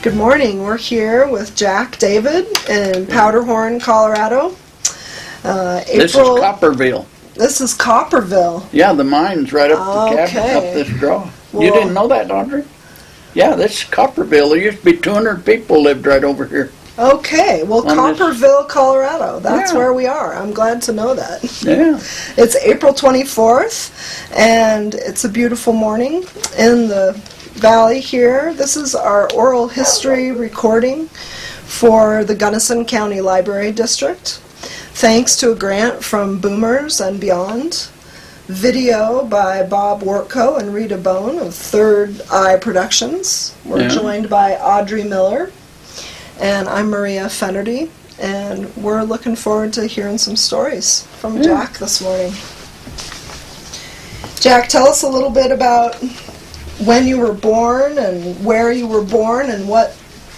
Good morning. We're here with Jack David in Powderhorn, Colorado. This is Copperville. This is Copperville. Yeah, the mine's right up the cabin, up this draw. Well, you didn't know that, Audrey? Yeah, this is Copperville. There used to be 200 people lived right over here. Okay, well, Copperville, Colorado. That's where we are. I'm glad to know that. Yeah. It's April 24th, and it's a beautiful morning in the valley here. This is our oral history recording for the Gunnison County Library District. Thanks to a grant from Boomers and Beyond. Video by Bob Wortko and Rita Bone of Third Eye Productions. We're joined by Audrey Miller. And I'm Maria Fennerty, and we're looking forward to hearing some stories from Jack this morning. Jack, tell us a little bit about when you were born and where you were born and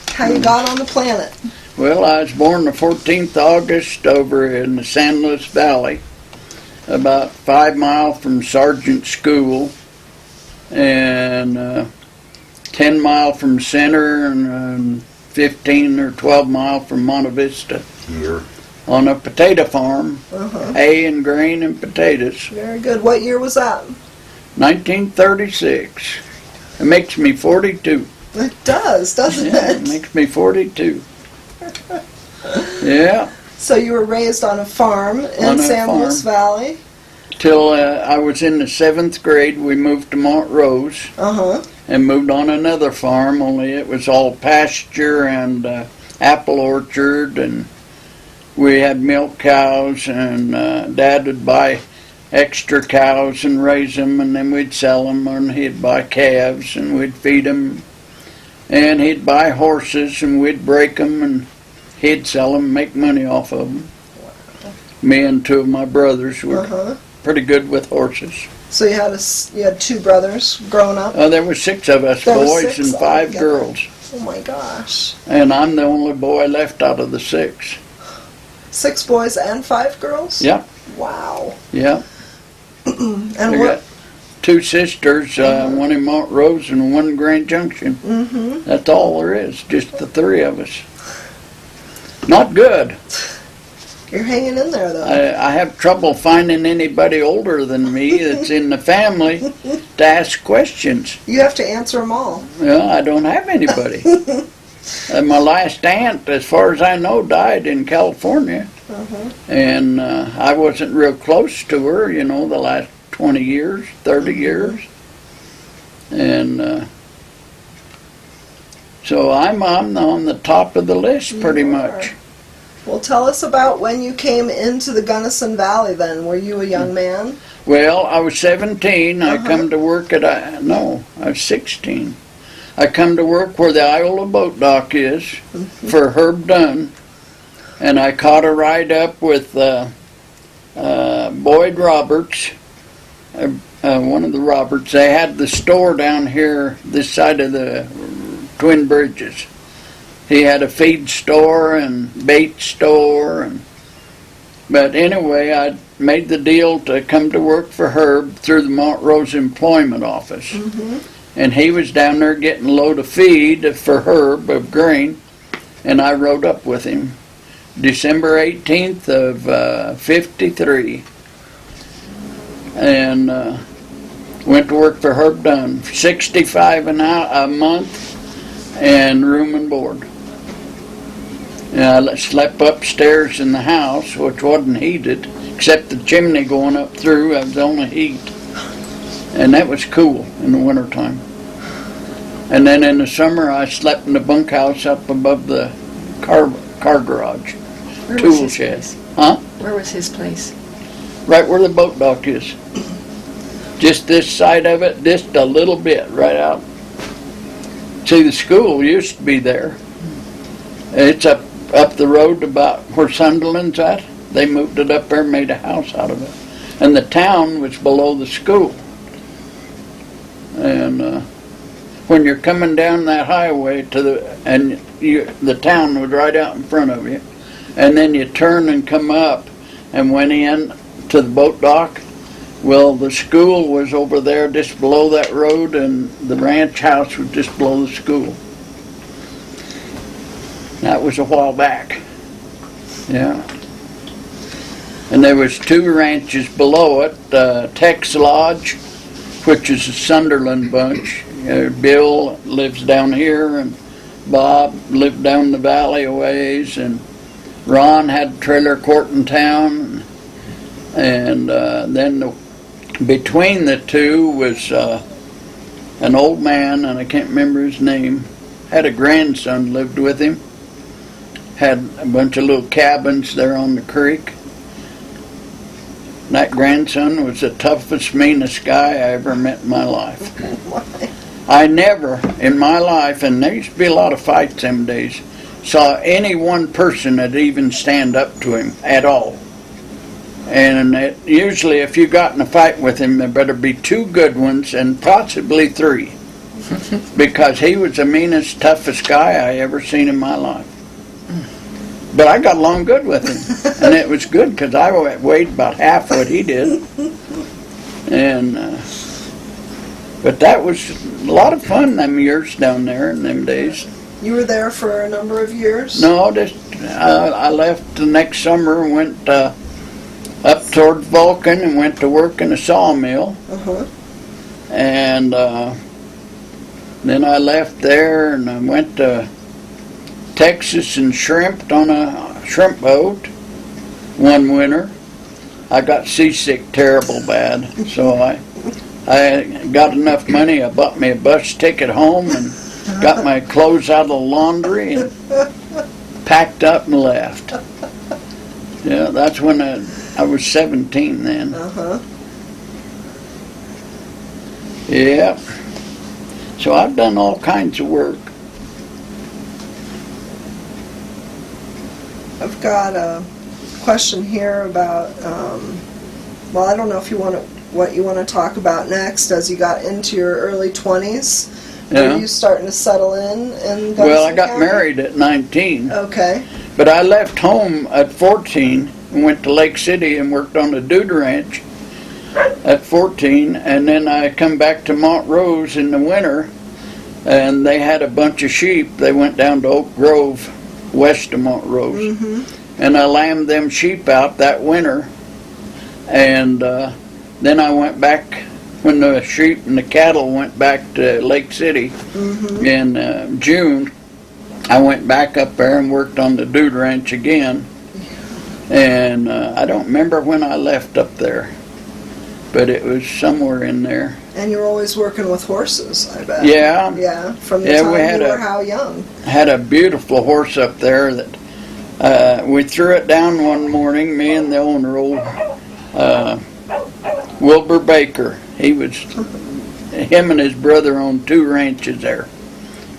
how you got on the planet. Well, I was born the 14th of August over in the San Luis Valley, about 5 miles from Sargent School, and 10 miles from Center, and 15 or 12 miles from Monte Vista. Year. On a potato farm, hay and grain and potatoes. Very good. What year was that? 1936. It makes me 42. It does, doesn't it? It makes me 42. Yeah. So you were raised on a farm in San Luis Valley? Till I was in the 7th grade, we moved to Montrose. And moved on another farm, only it was all pasture and apple orchard, and we had milk cows, and Dad would buy extra cows and raise them, and then we'd sell them, and he'd buy calves and we'd feed them, and he'd buy horses and we'd break them and he'd sell them, make money off of them. Me and 2 of my brothers were pretty good with horses. So you had 2 brothers growing up? There were 6 of us, boys and 5 girls. Oh my gosh. And I'm the only boy left out of the 6. 6 boys and 5 girls? Yeah. Wow. Yeah. And I got 2 sisters, one in Montrose and one in Grand Junction. That's all there is, just the 3 of us. Not good. You're hanging in there, though. I have trouble finding anybody older than me that's in the family to ask questions. You have to answer them all. Well, I don't have anybody. My last aunt, as far as I know, died in California. And I wasn't real close to her, the last 20 years, 30 years. And so I'm on the top of the list pretty much. Well, tell us about when you came into the Gunnison Valley then. Were you a young man? Well, I was 17. I come to work I was 16. I come to work where the Iola boat dock is for Herb Dunn. And I caught a ride up with Boyd Roberts, one of the Roberts. They had the store down here, this side of the Twin Bridges. He had a feed store and bait store, but anyway, I made the deal to come to work for Herb through the Montrose Employment Office. And he was down there getting a load of feed for Herb of grain, and I rode up with him. December 18th of 53, and went to work for Herb Dunn, $65 a month, and room and board. And I slept upstairs in the house, which wasn't heated, except the chimney going up through. I was only heat, and that was cool in the wintertime. And then in the summer, I slept in the bunkhouse up above the car garage, tool shed. Where was his place? Right where the boat dock is. Just this side of it, just a little bit, right out. See, the school used to be there. It's up the road about where Sunderland's at. They moved it up there and made a house out of it. And the town was below the school. And when you're coming down that highway the town was right out in front of you, and then you turn and come up and went in to the boat dock. Well, the school was over there just below that road, and the ranch house was just below the school. That was a while back. Yeah. And there was 2 ranches below it, Tex Lodge, which is a Sunderland bunch. Bill lives down here, and Bob lived down the valley a ways, and Ron had a trailer court in town. And then between the 2 was an old man, and I can't remember his name, had a grandson lived with him, had a bunch of little cabins there on the creek. That grandson was the toughest, meanest guy I ever met in my life. I never, in my life, and there used to be a lot of fights them days, saw any one person that even stand up to him at all. And usually if you got in a fight with him, there better be 2 good ones and possibly 3. Because he was the meanest, toughest guy I ever seen in my life. But I got along good with him, and it was good because I weighed about half what he did. And but that was a lot of fun them years down there in them days. You were there for a number of years? No, just I left the next summer and went up toward Vulcan and went to work in a sawmill. And then I left there and I went to Texas and shrimped on a shrimp boat one winter. I got seasick terrible bad, so I got enough money. I bought me a bus ticket home and got my clothes out of the laundry and packed up and left. Yeah, that's when I was 17 then. Yeah. So I've done all kinds of work. I've got a question here about, well, I don't know if you want to, what you want to talk about next as you got into your early 20s. Yeah. Were you starting to settle in Gunnison Well, I got County? married at 19. Okay. But I left home at 14 and went to Lake City and worked on the dude ranch at 14. And then I come back to Montrose in the winter, and they had a bunch of sheep. They went down to Oak Grove, west of Montrose. And I lambed them sheep out that winter. And then I went back when the sheep and the cattle went back to Lake City in June. I went back up there and worked on the dude ranch again. And I don't remember when I left up there, but it was somewhere in there. And you were always working with horses, I bet. Yeah. Yeah, from the time you were how young? Had a beautiful horse up there that we threw it down one morning, me and the owner, old Wilbur Baker. Him and his brother owned 2 ranches there,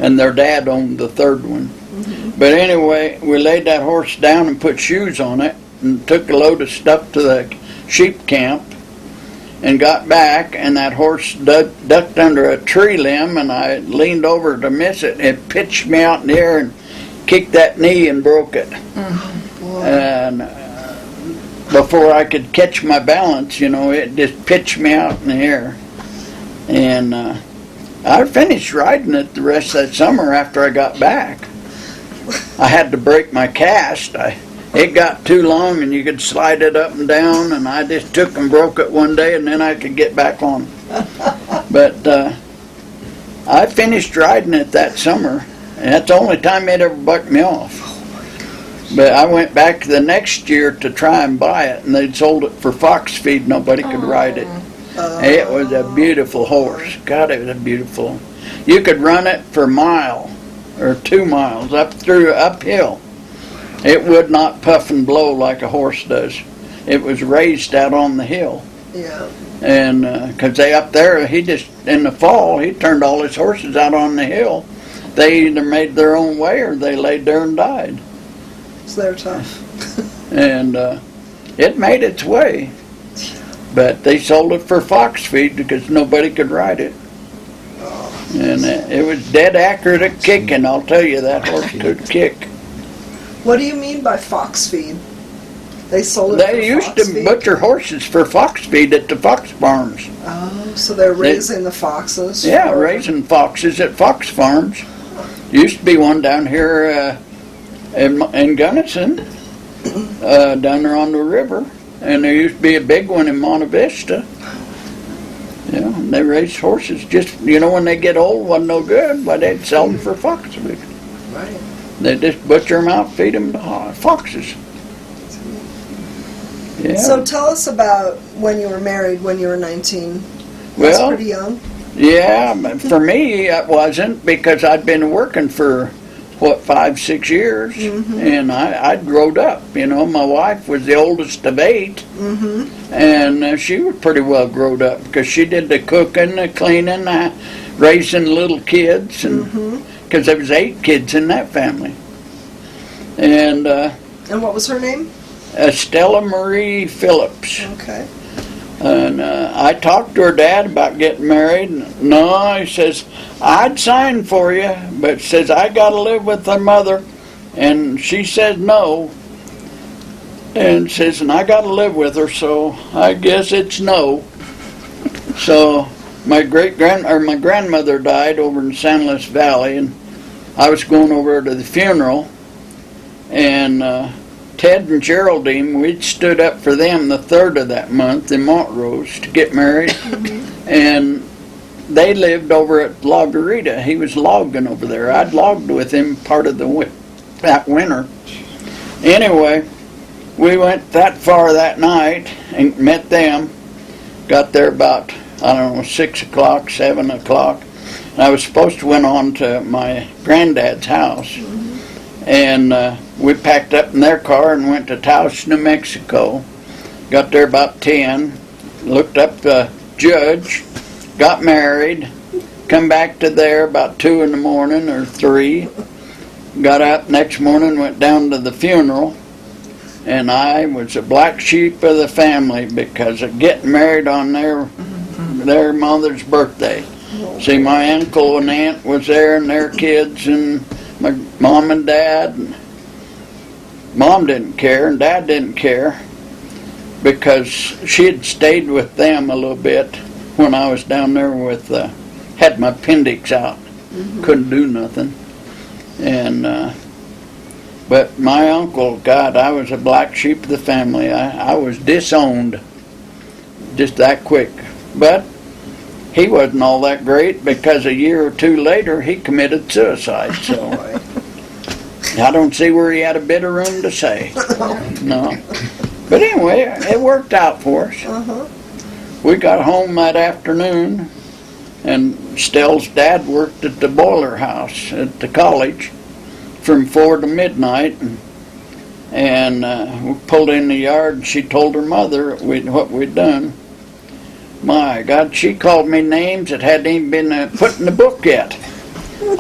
and their dad owned the 3rd one. But anyway, we laid that horse down and put shoes on it and took a load of stuff to the sheep camp and got back, and that horse ducked under a tree limb, and I leaned over to miss it. It pitched me out in the air and kicked that knee and broke it. And before I could catch my balance, it just pitched me out in the air. And I finished riding it the rest of that summer after I got back. I had to break my cast. It got too long and you could slide it up and down, and I just took and broke it one day, and then I could get back on. But I finished riding it that summer, and that's the only time it ever bucked me off. But I went back the next year to try and buy it, and they'd sold it for fox feed. Nobody could ride it. It was a beautiful horse. God, it was beautiful. You could run it for a mile or 2 miles uphill. It would not puff and blow like a horse does. It was raised out on the hill. Yeah. And because they up there, he just, in the fall, he turned all his horses out on the hill. They either made their own way or they laid there and died. So they're tough. And it made its way. But they sold it for fox feed because nobody could ride it. And it was dead accurate at kicking, I'll tell you, that horse could kick. What do you mean by fox feed? They sold it They for used fox to feed? butcher horses for fox feed at the fox farms. Oh, so they're raising the foxes? Yeah, for... raising foxes at fox farms. Used to be one down here in Gunnison, down there on the river. And there used to be a big one in Monte Vista. Yeah, and they raised horses. Just, when they get old, wasn't no good, but they'd sell them for fox meat. Right. They just butcher them out, feed them to foxes. Yeah. So tell us about when you were married when you were 19. That's pretty young. Yeah, for me it wasn't, because I'd been working for, 5-6 years, and I'd growed up. My wife was the oldest of 8, and she was pretty well growed up, because she did the cooking, the cleaning, raising little kids, and because there was 8 kids in that family. And what was her name? Stella Marie Phillips. Okay. And I talked to her dad about getting married. No, he says, I'd sign for you, but says I got to live with her mother. And she says no. And says, and I got to live with her, so I guess it's no. So my grandmother died over in San Luis Valley, and I was going over to the funeral, and Ted and Geraldine, we'd stood up for them the 3rd of that month in Montrose to get married, and they lived over at La Garita. He was logging over there. I'd logged with him part of that winter. Anyway, we went that far that night and met them. Got there about, 6 o'clock, 7 o'clock. And I was supposed to went on to my granddad's house. And we packed up in their car and went to Taos, New Mexico. Got there about 10, looked up the judge, got married, come back to there about 2 in the morning or 3. Got up next morning, went down to the funeral, and I was a black sheep of the family because of getting married on their mother's birthday. See, my uncle and aunt was there and their kids, and my mom and dad. Mom didn't care and Dad didn't care because she had stayed with them a little bit when I was down there with, had my appendix out. Couldn't do nothing. And, but my uncle, God, I was a black sheep of the family. I was disowned just that quick. But he wasn't all that great because a year or 2 later he committed suicide. So I don't see where he had a bit of room to say. No. But anyway, it worked out for us. We got home that afternoon, and Stell's dad worked at the boiler house at the college from 4 to midnight. And we pulled in the yard, and she told her mother what we'd done. My God, she called me names that hadn't even been put in the book yet.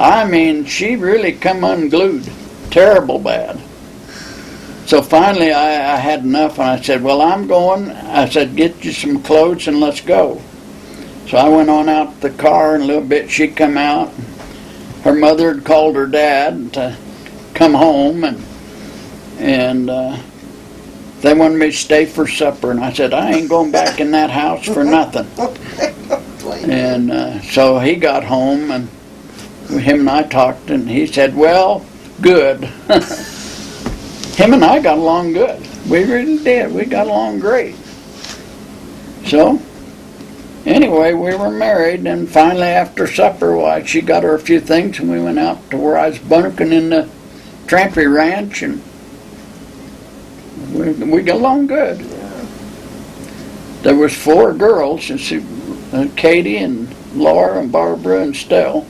I mean, she really come unglued. Terrible bad. So finally I had enough, and I said, well, I'm going. I said, get you some clothes and let's go. So I went on out to the car, and a little bit she come out. Her mother had called her dad to come home, and they wanted me to stay for supper, and I said, I ain't going back in that house for nothing. And so he got home, and him and I talked, and he said, well, good. Him and I got along good. We really did. We got along great. So, anyway, we were married, and finally after supper, she got her a few things, and we went out to where I was bunking in the Trampy Ranch, and we got along good. There was 4 girls, Katie and Laura and Barbara and Stell.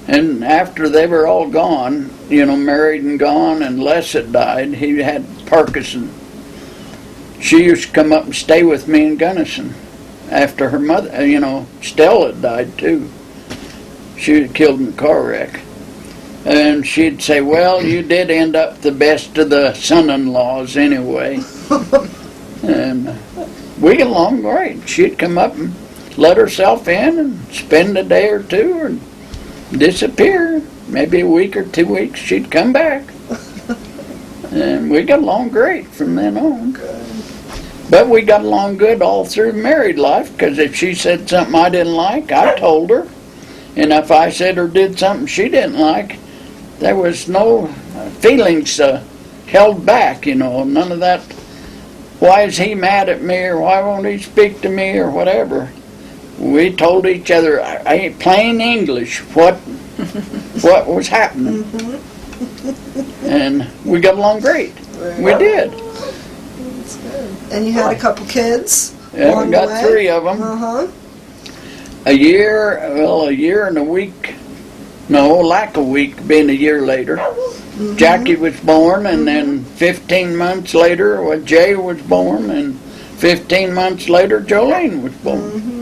And after they were all gone, married and gone, and Les had died, he had Parkinson. She used to come up and stay with me in Gunnison after her mother, Stell had died too. She was killed in a car wreck. And she'd say, well, you did end up the best of the son-in-laws anyway. And we get along great. She'd come up and let herself in and spend a day or 2 and disappear. Maybe a week or 2 weeks, she'd come back. And we got along great from then on. But we got along good all through married life, because if she said something I didn't like, I told her. And if I said or did something she didn't like, there was no feelings held back, none of that. Why is he mad at me, or why won't he speak to me, or whatever? We told each other, plain English, what was happening. And we got along great. We did. That's good. And you had a couple kids? Yeah, we got 3 of them. A year and a week. No, like a week, being a year later. Jackie was born, and then 15 months later, Jay was born, and 15 months later, Jolene was born.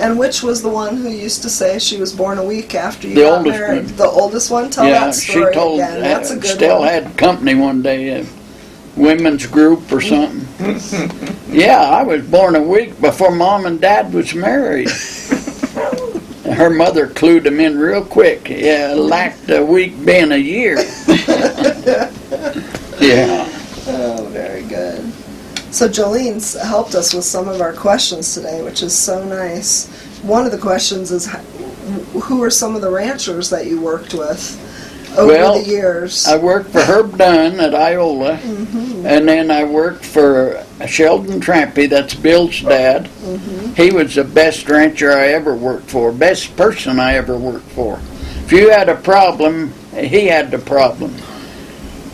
And which was the one who used to say she was born a week after you The got oldest married? one. The oldest one? Tell that story she told, again. That's a good Still one. had company one day, a women's group or something. Yeah, I was born a week before Mom and Dad was married. Her mother clued him in real quick. Yeah, lacked a week being a year. Yeah. Oh, very good. So Jolene's helped us with some of our questions today, which is so nice. One of the questions is, who are some of the ranchers that you worked with over the years? I worked for Herb Dunn at Iola, and then I worked for Sheldon Trampy, that's Bill's dad. He was the best rancher I ever worked for, best person I ever worked for. If you had a problem, he had the problem.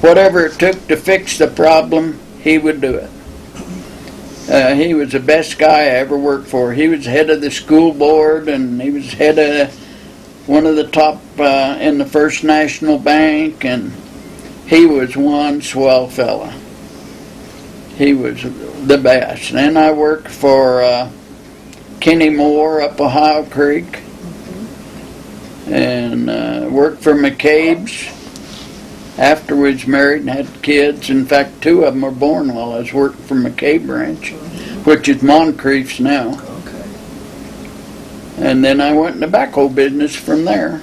Whatever it took to fix the problem, he would do it. He was the best guy I ever worked for. He was head of the school board, and he was head of one of the top in the First National Bank, and he was one swell fella. He was the best. And then I worked for Kenny Moore up Ohio Creek, and worked for McCabe's after we was married and had kids. In fact, 2 of them were born while I was working for McCabe Ranch, which is Moncrief's now. Okay. And then I went in the backhoe business from there.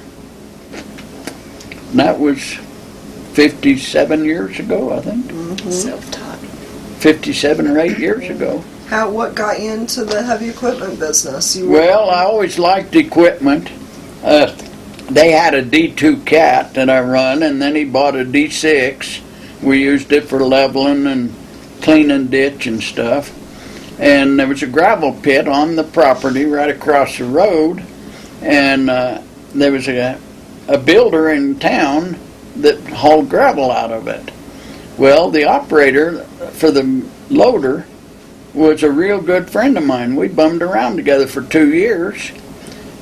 And that was 57 years ago, I think. Self-taught. 57 or 8 years ago. What got you into the heavy equipment business? Well, I always liked equipment. They had a D2 Cat that I run, and then he bought a D6. We used it for leveling and cleaning ditch and stuff. And there was a gravel pit on the property right across the road, and there was a builder in town that hauled gravel out of it. Well, the operator for the loader was a real good friend of mine. We bummed around together for 2 years.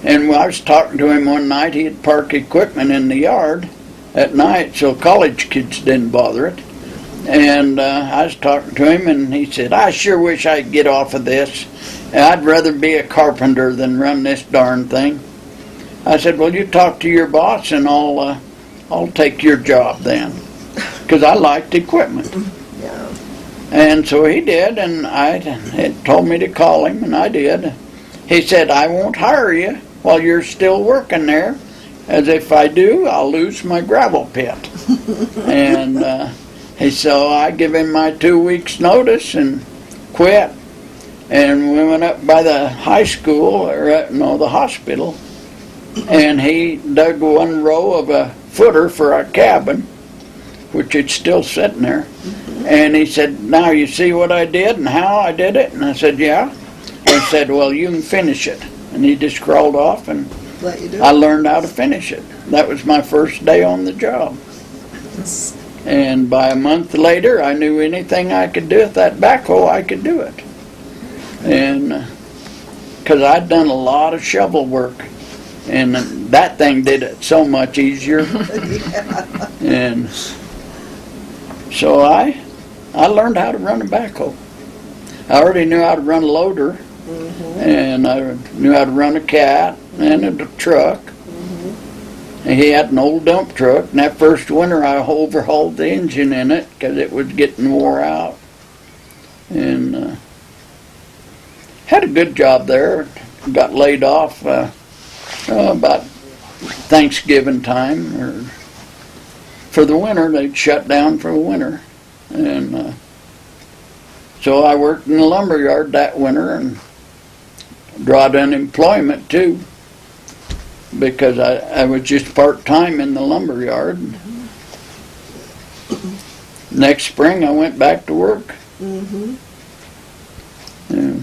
And when I was talking to him one night, he had parked equipment in the yard at night so college kids didn't bother it. And I was talking to him, and he said, I sure wish I could get off of this. I'd rather be a carpenter than run this darn thing. I said, well, you talk to your boss, and I'll take your job then. Because I liked equipment. Yeah. And so he did, and he told me to call him, and I did. He said, I won't hire you while you're still working there, as if I do, I'll lose my gravel pit. And so I give him my 2 weeks notice and quit. And we went up by the high school, or no, the hospital, and he dug 1 row of a footer for our cabin, which is still sitting there. And he said, now you see what I did and how I did it? And I said, yeah. He said, well, you can finish it. And he just crawled off, and Let you do I it. learned how to finish it. That was my first day on the job. And by a month later, I knew anything I could do with that backhoe, I could do it. And because I'd done a lot of shovel work, and that thing did it so much easier. And so I learned how to run a backhoe. I already knew how to run a loader, and I knew how to run a cat and a truck. And he had an old dump truck, and that first winter I overhauled the engine in it because it was getting wore out. And had a good job there. Got laid off about Thanksgiving time, or for the winter. They'd shut down for the winter. And so I worked in the lumber yard that winter and drawed unemployment too. because I was just part-time in the lumber yard. Next spring I went back to work. Mm-hmm. Yeah.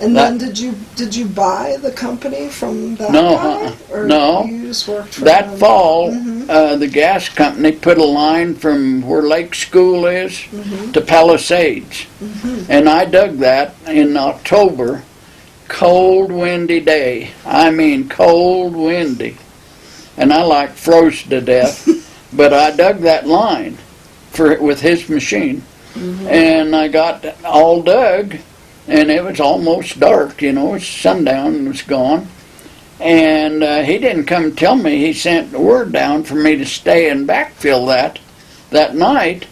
And then did you buy the company from that No, guy? Or no. You just worked for That him? fall, Mm-hmm. the gas company put a line from where Lake School is to Palisades. And I dug that in October, cold, windy day. I mean, cold, windy. And I like froze to death. But I dug that line with his machine. And I got all dug, and it was almost dark, you know, it's sundown and it was gone. And he didn't come tell me. He sent word down for me to stay and backfill that night,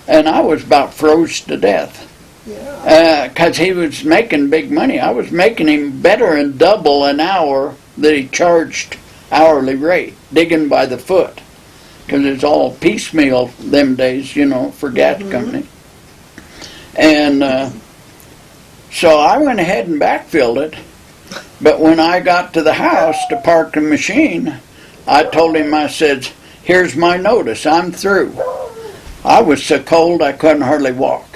and I was about froze to death. Yeah. Because he was making big money. I was making him better than double an hour that he charged hourly rate, digging by the foot. Because it's all piecemeal them days, you know, for gas company. And so I went ahead and backfilled it. But when I got to the house to park the machine, I told him, I said, here's my notice, I'm through. I was so cold I couldn't hardly walk.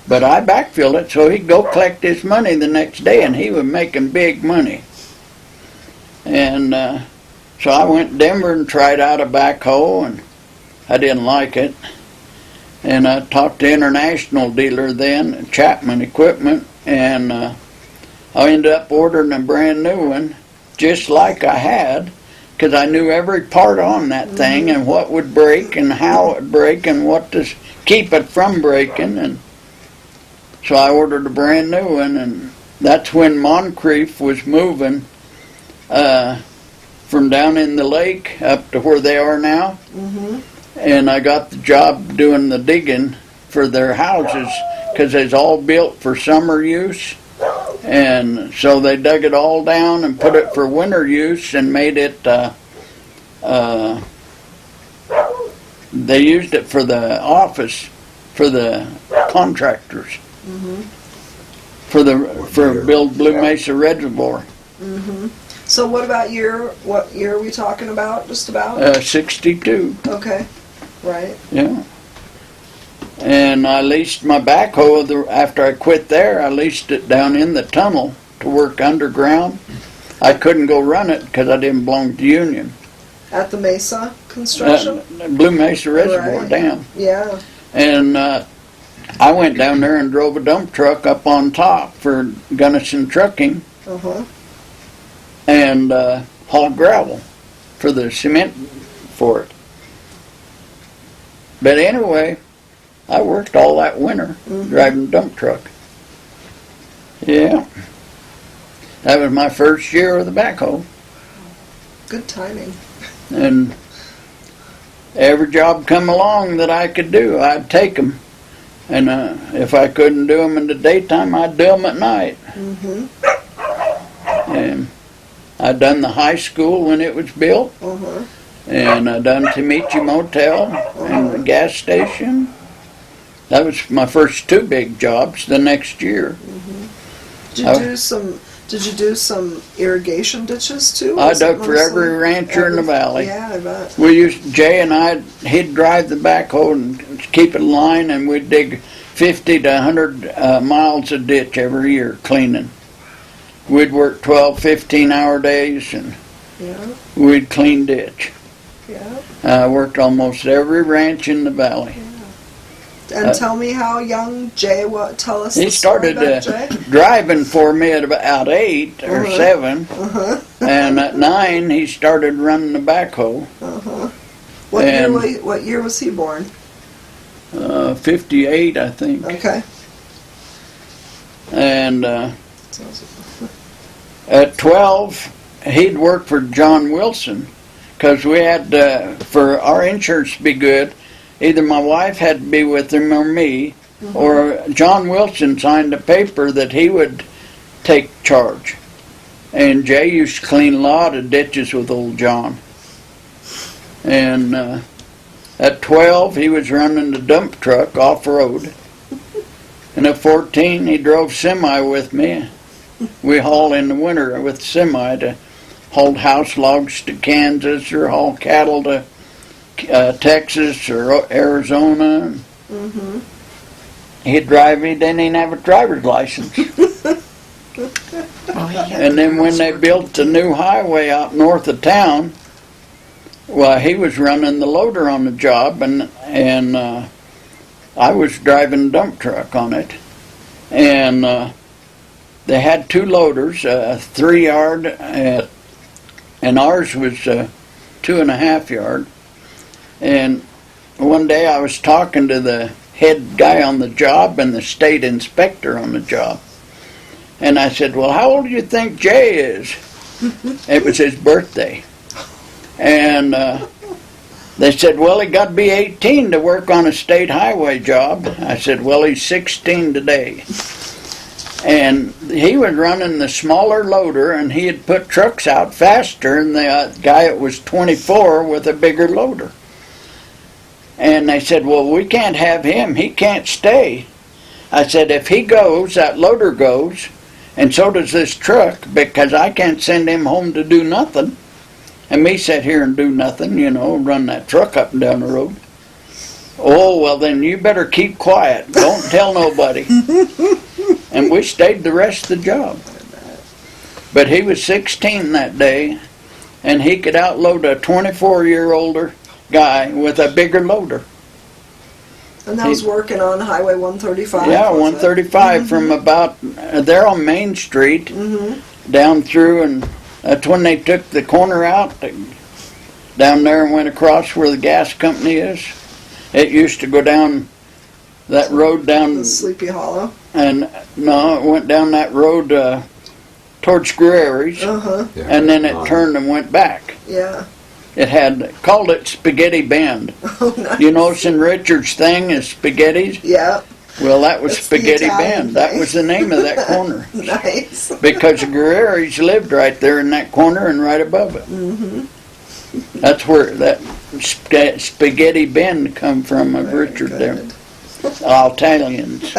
But I backfilled it so he'd go collect his money the next day, and he was making big money. And so I went to Denver and tried out a backhoe, and I didn't like it. And I talked to international dealer then, Chapman Equipment, and I ended up ordering a brand new one, just like I had, because I knew every part on that thing and what would break and how it would break and what to keep it from breaking. And so I ordered a brand new one, and that's when Moncrief was moving from down in the lake up to where they are now. And I got the job doing the digging for their houses, because it's all built for summer use. And so they dug it all down and put it for winter use and made it, they used it for the office, for the contractors, for build Blue Mesa Reservoir. So what year are we talking about, just about? 62. Okay, right. Yeah. And I leased my backhoe, after I quit there, I leased it down in the tunnel to work underground. I couldn't go run it because I didn't belong to Union. At the Mesa construction? Blue Mesa Reservoir Right. Dam. Yeah. And I went down there and drove a dump truck up on top for Gunnison Trucking and hauled gravel for the cement for it. But anyway, I worked all that winter driving a dump truck. Yeah. That was my first year of the backhoe. Good timing. And every job come along that I could do, I'd take them. And if I couldn't do them in the daytime, I'd do them at night. And I done the high school when it was built. And I done Timichi Motel and the gas station. That was my first two big jobs the next year. Did you do some irrigation ditches too? I dug for every rancher in the valley. Yeah, I bet. Jay and he'd drive the backhoe and keep it in line, and we'd dig 50 to 100 miles of ditch every year cleaning. We'd work 12, 15-hour days, and we'd clean ditch. Yeah. I worked almost every ranch in the valley. And tell me how young Jay, tell us He the story started about Jay. driving for me at about 8 or 7, and at 9 he started running the backhoe. What year was he born? 58, I think. Okay. And at 12, he'd work for John Wilson, because we had, for our insurance to be good, either my wife had to be with him or me, or John Wilson signed a paper that he would take charge. And Jay used to clean a lot of ditches with old John. And at 12, he was running the dump truck off-road. And at 14, he drove semi with me. We haul in the winter with semi to hauled house logs to Kansas or hauled cattle to Texas or Arizona. Mm-hmm. He'd drive, he didn't even have a driver's license. And then when they built the new highway out north of town, well, he was running the loader on the job, and I was driving a dump truck on it. And they had two loaders, a 3-yard, and ours was 2.5 yard. And one day I was talking to the head guy on the job and the state inspector on the job. And I said, well, how old do you think Jay is? It was his birthday. And they said, well, he got to be 18 to work on a state highway job. I said, well, he's 16 today. And he was running the smaller loader, and he had put trucks out faster than the guy that was 24 with a bigger loader. And they said, well, we can't have him. He can't stay. I said, if he goes, that loader goes, and so does this truck, because I can't send him home to do nothing. And me sit here and do nothing, run that truck up and down the road. Oh, well, then you better keep quiet. Don't tell nobody. And we stayed the rest of the job. But he was 16 that day, and he could outload a 24-year-older guy with a bigger loader. And that was working on Highway 135? Yeah, 135 from about there on Main Street down through, and that's when they took the corner out down there and went across where the gas company is. It used to go down that road down... The Sleepy Hollow? And no, it went down that road towards Guerreri's, and then it turned and went back. Yeah. It called it Spaghetti Bend. Oh, nice. You notice in Richard's thing is spaghettis? Yeah. Well, that was That's Spaghetti Bend. That was the name of that corner. Nice. Because the Guerreri's lived right there in that corner and right above it. That's where that Spaghetti Bend come from, of Richard there. Italians.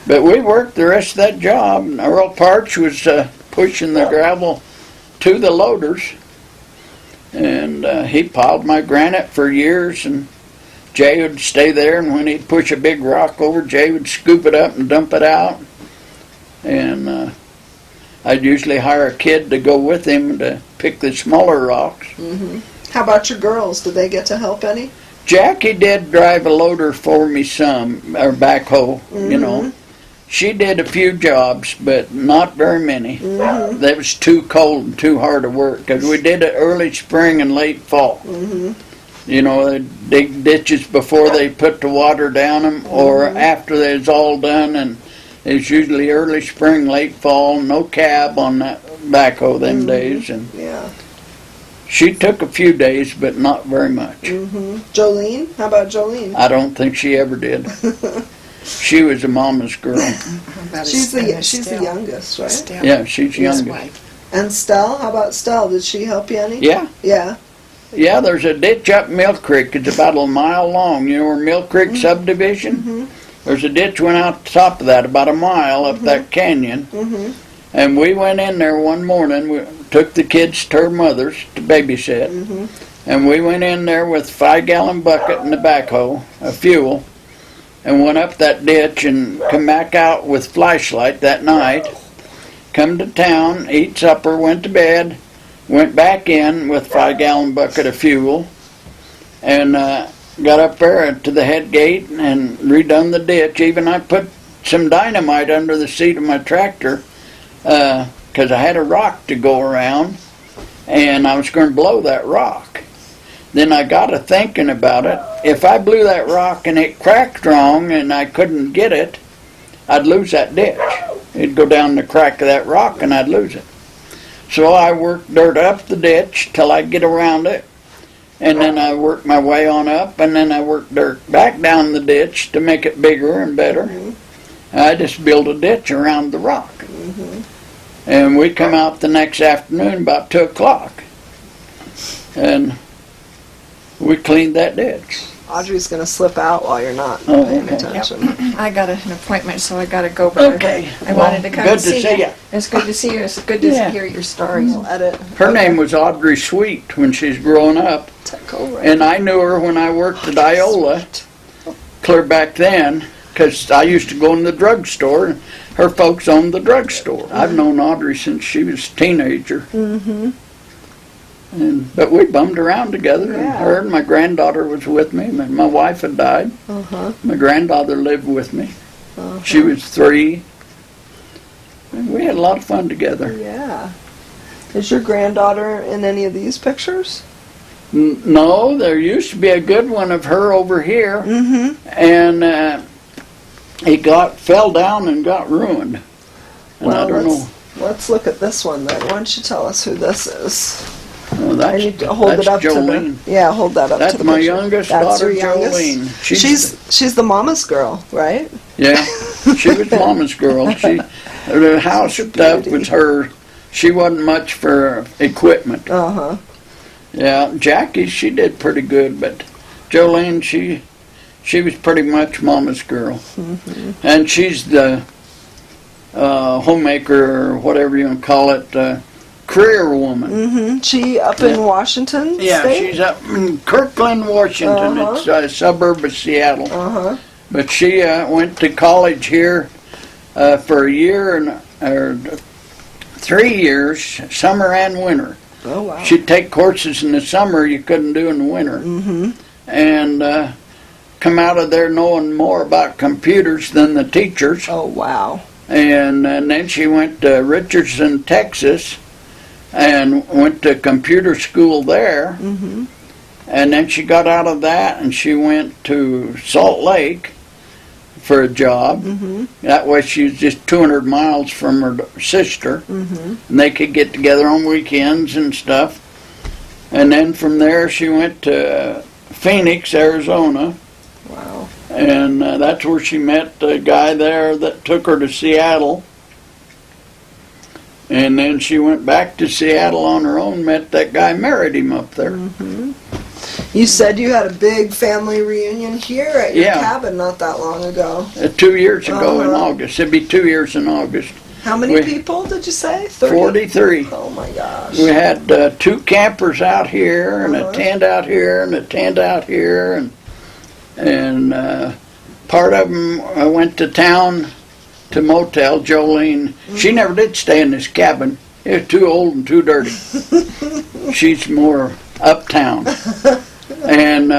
But we worked the rest of that job. Earl Parch was pushing the gravel to the loaders, and he piled my granite for years, and Jay would stay there, and when he'd push a big rock over, Jay would scoop it up and dump it out. And I'd usually hire a kid to go with him to pick the smaller rocks. How about your girls? Did they get to help any? Jackie did drive a loader for me some, or backhoe, She did a few jobs, but not very many. That was too cold and too hard to work, because we did it early spring and late fall. They dig ditches before they put the water down them, or after they was all done, and it's usually early spring, late fall, no cab on that backhoe them days. And yeah. She took a few days, but not very much. Jolene? How about Jolene? I don't think she ever did. She was a mama's girl. She's the youngest, right? Stell. Yeah, she's His youngest. wife. And Stell? How about Stell? Did she help you any? Yeah. Yeah. Yeah, there's a ditch up Mill Creek. It's about a mile long. You know where Mill Creek subdivision? There's a ditch went out the top of that, about a mile up that canyon. And we went in there one morning. We took the kids to her mother's to babysit. And we went in there with a 5-gallon bucket and the backhoe of fuel, and went up that ditch and come back out with flashlight that night. Come to town, eat supper, went to bed, went back in with 5-gallon bucket of fuel, and got up there to the head gate and redone the ditch. Even I put some dynamite under the seat of my tractor, because I had a rock to go around, and I was going to blow that rock. Then I got to thinking about it. If I blew that rock and it cracked wrong and I couldn't get it, I'd lose that ditch. It'd go down the crack of that rock and I'd lose it. So I worked dirt up the ditch till I get around it, and then I worked my way on up, and then I worked dirt back down the ditch to make it bigger and better. I just built a ditch around the rock. And we come out the next afternoon about 2 o'clock. And we cleaned that ditch. Audrey's going to slip out while you're not Oh, paying okay. attention. I got an appointment, so I gotta go. But Okay. I wanted to come Good and to see see you. ya. It's good to see you. It's good to Yeah. hear your stories. We'll edit. Her name was Audrey Sweet when she's growing up. Cool, right? And I knew her when I worked at Iola, clear back then, because I used to go in the drugstore. Her folks owned the drugstore. I've known Audrey since she was a teenager. Mm-hmm. But we bummed around together. And Yeah. her and my granddaughter was with me. My wife had died. Uh-huh. My granddaughter lived with me. Uh-huh. She was 3. And we had a lot of fun together. Yeah. Is your granddaughter in any of these pictures? No, there used to be a good one of her over here. Mm-hmm. And it fell down and got ruined. And I don't know. Let's look at this one then. Why don't you tell us who this is? Oh, I that's, need to hold that's it up Jolene. to the. Yeah, hold that up That's to the my picture. youngest That's daughter, your youngest? Jolene. She's the mama's girl, right? Yeah, she was mama's girl. The house Such a stuff beauty. was her. She wasn't much for equipment. Uh-huh. Yeah, Jackie, she did pretty good, but Jolene, she was pretty much mama's girl. Mm-hmm. And she's the homemaker, or whatever you want to call it, career woman. Mm-hmm. She up in Washington Yeah, State? she's up in Kirkland, Washington. Uh-huh. It's a suburb of Seattle. Uh-huh. But she went to college here for a year or 3 years, summer and winter. Oh, wow. She'd take courses in the summer you couldn't do in the winter. Mm-hmm. And come out of there knowing more about computers than the teachers. Oh, wow. And then she went to Richardson, Texas, and went to computer school there. Mm-hmm. And then she got out of that and she went to Salt Lake for a job. Mm-hmm. That way she was just 200 miles from her sister. Mm-hmm. And they could get together on weekends and stuff. And then from there she went to Phoenix, Arizona. Wow. And that's where she met the guy there that took her to Seattle. And then she went back to Seattle on her own, met that guy, married him up there. Mm-hmm. You said you had a big family reunion here at your Yeah. cabin not that long ago. 2 years ago in Uh-huh. August. It'd be 2 years in August. How many We- people did you say? 30? 43. Oh, my gosh. We had 2 campers out here, and Uh-huh. a tent out here, and a tent out here, and part of them went to town to motel. Jolene, she never did stay in this cabin. It was too old and too dirty. She's more uptown. And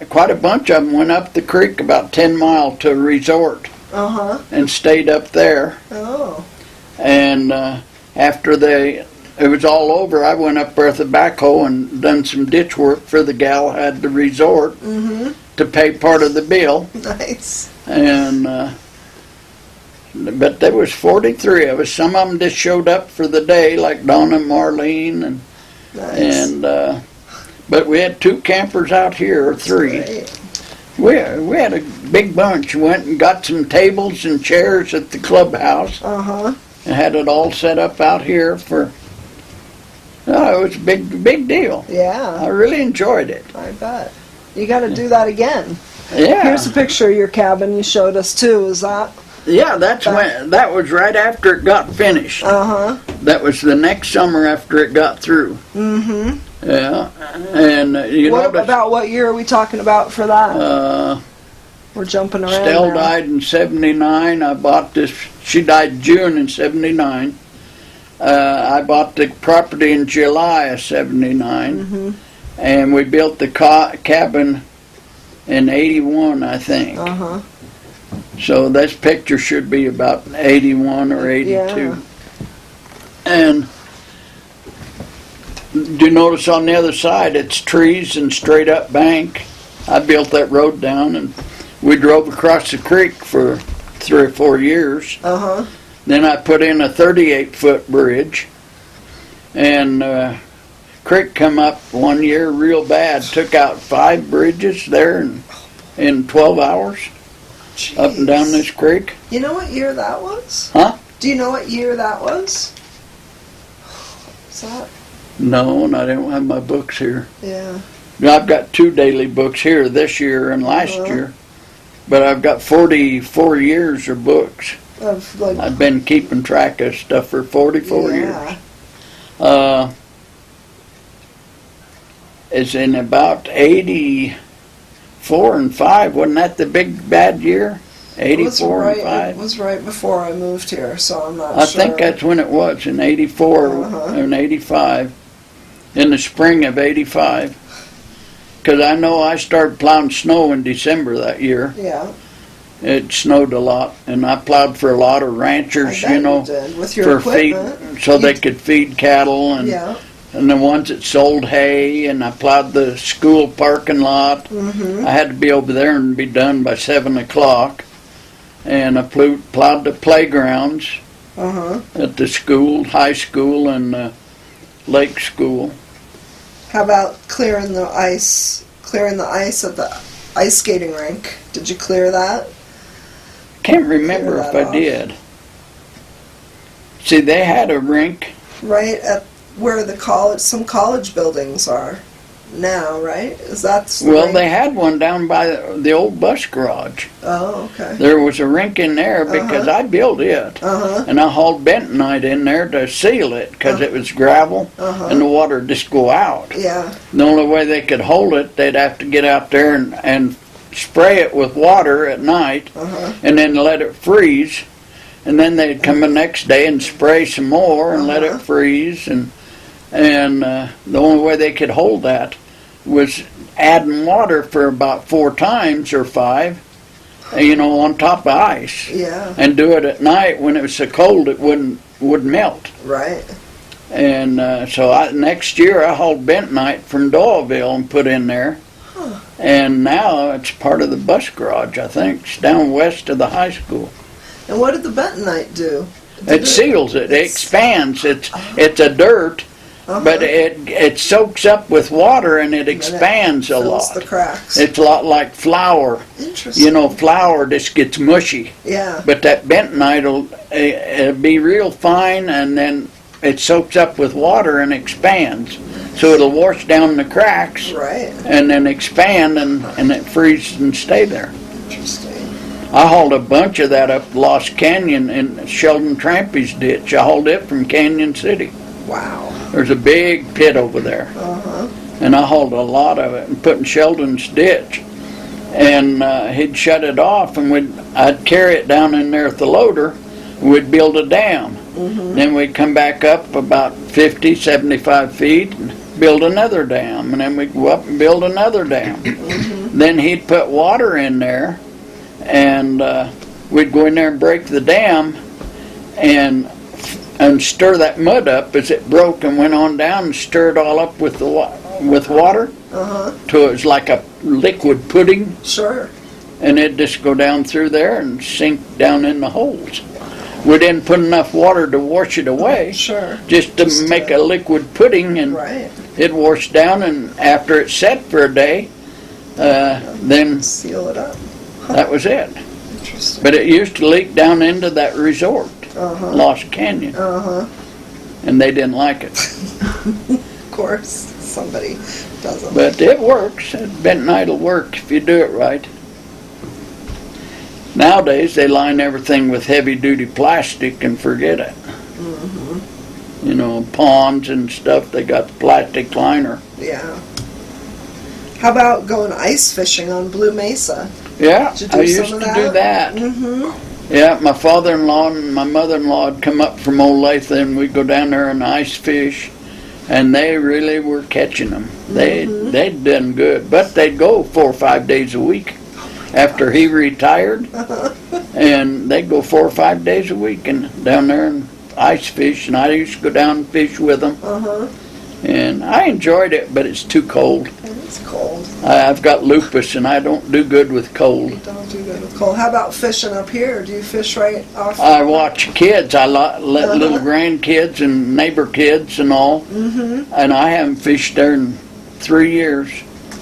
quite a bunch of them went up the creek about 10 miles to a resort Uh-huh. and stayed up there. Oh. And after it was all over, I went up there with a backhoe and done some ditch work for the gal who had the resort Mm-hmm. to pay part of the bill. Nice. And but there was 43 of us. Some of them just showed up for the day, like Donna and Marlene, Nice. but we had 2 campers out here, or 3. Great. We had a big bunch. Went and got some tables and chairs at the clubhouse. Uh-huh. And had it all set up out here for. Oh, it was a big deal. I Yeah, really enjoyed it. I bet. You got to do that again. Yeah. Here's a picture of your cabin you showed us, too. Is that? Yeah, that was right after it got finished. Uh-huh. That was the next summer after it got through. Mm-hmm. Yeah, and you What notice about what year are we talking about for that? We're jumping around Stell now. died in '79. I bought this. She died June in '79. I bought the property in July of '79, Mm-hmm. and we built the cabin in '81, I think. Uh-huh. So this picture should be about 81 or 82. Yeah. And do you notice on the other side it's trees and straight up bank? I built that road down and we drove across the creek for 3 or 4 years. Uh-huh. Then I put in a 38-foot bridge, and creek come up one year real bad. Took out 5 bridges there in 12 hours. Up and down this creek. You know what year that was? Huh? Do you know what year that was? Is that? No, and I don't have my books here. Yeah. I've got 2 daily books here this year and last year, but I've got 44 years of books. I've been keeping track of stuff for 44 years. It's in about 84 and 5. Wasn't that the big bad year? 84 and 5. It was right before I moved here, so I'm not I sure. think that's when it was, in 84 and 85. In the spring of 85. Because I know I started plowing snow in December that year. Yeah. It snowed a lot, and I plowed for a lot of ranchers, I bet you did, with your for feed, equipment. so they could feed cattle, and the ones that sold hay, and I plowed the school parking lot. I had to be over there and be done by 7 o'clock, and I plowed the playgrounds at the school, high school, and lake school. How about clearing the ice at the ice skating rink? Did you clear that? Can't remember if I did. See, they had a rink right at where some college buildings are now, right? Is that the rink? They had one down by the old bus garage. Oh, okay. There was a rink in there because I built it, and I hauled bentonite in there to seal it because it was gravel, and the water just go out. Yeah. The only way they could hold it, they'd have to get out there and spray it with water at night, and then let it freeze, and then they'd come the next day and spray some more and let it freeze, and the only way they could hold that was adding water for about 4 times or 5, on top of ice. Yeah. And do it at night when it was so cold it wouldn't melt. Right. And so next year I hauled bentonite from Doyle'ville and put in there. And now it's part of the bus garage, I think. It's down west of the high school. And what did the bentonite do? It seals it. It expands. It's a dirt, but it soaks up with water and it expands a lot. The cracks. It's a lot like flour. Interesting. Flour just gets mushy. Yeah. But that bentonite it'll be real fine, and then it soaks up with water and expands. So it'll wash down the cracks, right, and then expand, and it freezes and stay there. Interesting. I hauled a bunch of that up Lost Canyon in Sheldon Trampy's ditch. I hauled it from Canyon City. Wow. There's a big pit over there. And I hauled a lot of it and put in Sheldon's ditch. And he'd shut it off, and I'd carry it down in there at the loader, and we'd build a dam. Then we'd come back up about 50, 75 feet and build another dam, and then we'd go up and build another dam. Then he'd put water in there, and we'd go in there and break the dam and stir that mud up as it broke, and went on down and stir it all up with water till it was like a liquid pudding. Sure. And it'd just go down through there and sink down in the holes. We didn't put enough water to wash it away. Sure. Just to make a liquid pudding, and it washed down, and after it set for a day, then seal it up. That was it. Interesting. But it used to leak down into that resort, Lost Canyon. And they didn't like it. Of course, somebody doesn't. But it works. Bentonite will work if you do it right. Nowadays, they line everything with heavy-duty plastic and forget it. Ponds and stuff, they got the plastic liner. Yeah. How about going ice fishing on Blue Mesa? Yeah, I used to do that. Yeah, my father-in-law and my mother-in-law would come up from Olathe, and we'd go down there and ice fish, and they really were catching them. They'd done good, but they'd go 4 or 5 days a week. After he retired, and they'd go 4 or 5 days a week and down there and ice fish, and I used to go down and fish with them. And I enjoyed it, but it's too cold. It's cold. I've got lupus, and I don't do good with cold. You don't do good with cold. How about fishing up here? Do you fish right off? I watch kids. I let little grandkids and neighbor kids and all, and I haven't fished there in 3 years.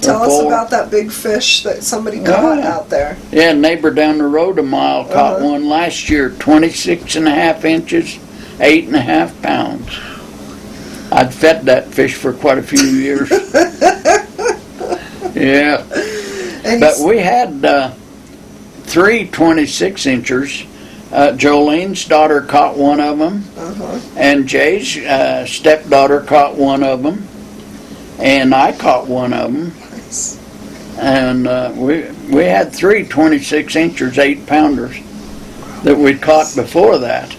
Tell us about that big fish that somebody caught out there. Yeah, a neighbor down the road a mile caught one last year, 26.5 inches, 8.5 pounds. I'd fed that fish for quite a few years. Yeah. And But we had 3 26-inchers. Jolene's daughter caught one of them, and Jay's stepdaughter caught one of them, and I caught one of them. nice. And we had 3 26-inchers, 8-pounders that we caught before that.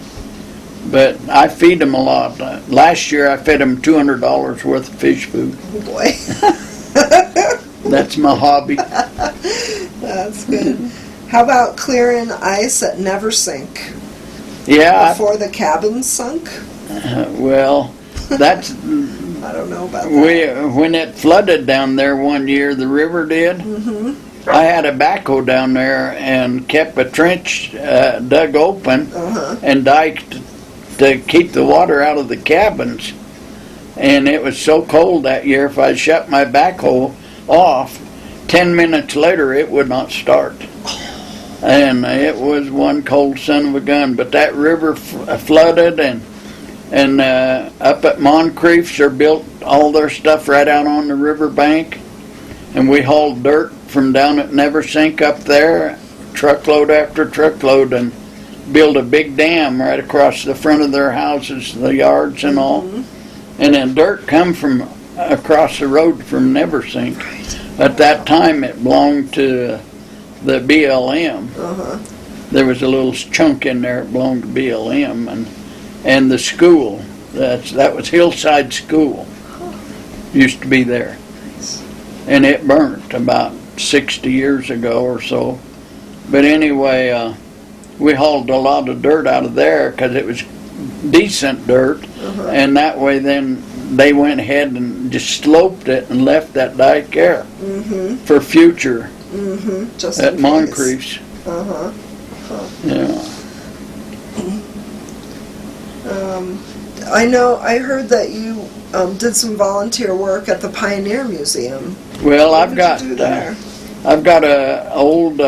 But I feed them a lot. Last year I fed them $200 worth of fish food. Oh boy. That's my hobby. That's good. How about clearing ice at Neversink Yeah, before the cabin sunk? well, that's I don't know about that. when it flooded down there one year, the river did. I had a backhoe down there and kept a trench dug open and diked to keep the water out of the cabins. And it was so cold that year, if I shut my backhoe off, 10 minutes later it would not start. And it was one cold son of a gun. But that river flooded, and up at Moncrief's, they built all their stuff right out on the river bank. And we hauled dirt from down at Neversink up there, truckload after truckload, and built a big dam right across the front of their houses, the yards and all. And then dirt come from across the road from Neversink. At that time it belonged to the BLM. There was a little chunk in there that belonged to BLM, and the school. That was Hillside School. Used to be there. And it burnt about 60 years ago or so. But anyway, we hauled a lot of dirt out of there because it was decent dirt, and that way then they went ahead and just sloped it and left that dike there for future Just at in case. Moncrief's. Yeah. I heard that you did some volunteer work at the Pioneer Museum. Well, What I've did got you do there? I've got a old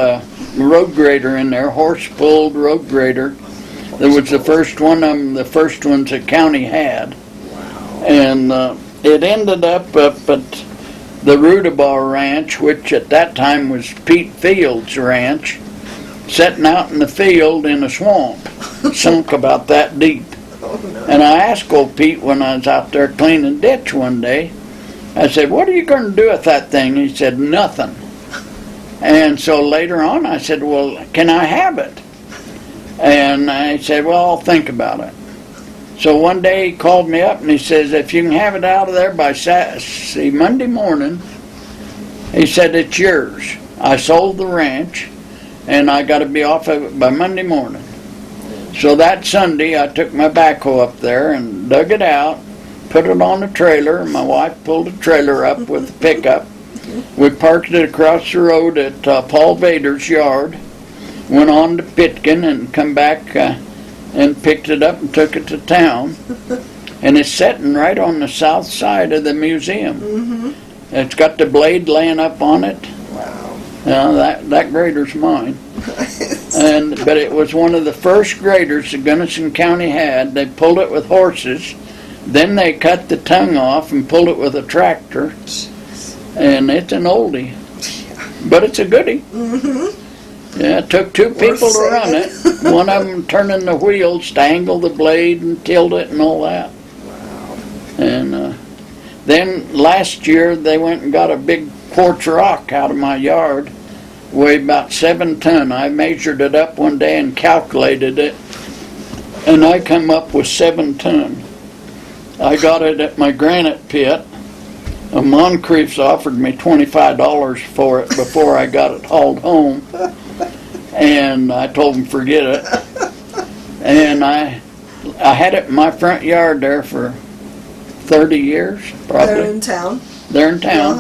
road grader in there, horse-pulled road grader. That was the first one of them, the first ones the county had. And it ended up at the Rudabaugh Ranch, which at that time was Pete Field's ranch, sitting out in the field in a swamp, sunk about that deep. Oh, no. And I asked old Pete when I was out there cleaning ditch one day, I said, "What are you going to do with that thing?" He said, "Nothing." And so later on I said, "Well, can I have it?" And I said, "Well, I'll think about it." So one day he called me up and he says, "If you can have it out of there by Monday morning," he said, "it's yours." I sold the ranch and I got to be off of it by Monday morning. So that Sunday I took my backhoe up there and dug it out, put it on a trailer, and my wife pulled the trailer up with the pickup. We parked it across the road at Paul Vader's yard, went on to Pitkin and come back and picked it up and took it to town. And it's sitting right on the south side of the museum. It's got the blade laying up on it. Wow. That grader's mine. But it was one of the first graders that Gunnison County had. They pulled it with horses. Then they cut the tongue off and pulled it with a tractor. And it's an oldie. But it's a goodie. Yeah, it took 2 people to run it. One of them turning the wheels to angle the blade and tilt it and all that. Wow. And then last year they went and got a big quartz rock out of my yard, weighed about 7 ton. I measured it up one day and calculated it, and I come up with 7 ton. I got it at my granite pit. Moncrief's offered me $25 for it before I got it hauled home. And I told him forget it. And I had it in my front yard there for 30 years, probably. They're in town? They're in town.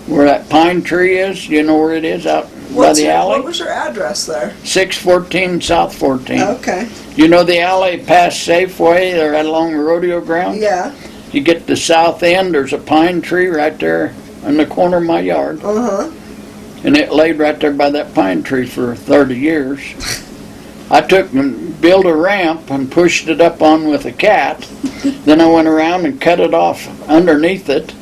Where that pine tree is, you know where it is, out by the alley? What was your address there? 614 South 14. Okay. You know the alley past Safeway, they're right along the rodeo ground? Yeah. You get to the south end, there's a pine tree right there in the corner of my yard. And it laid right there by that pine tree for 30 years. I took and built a ramp and pushed it up on with a cat. Then I went around and cut it off underneath it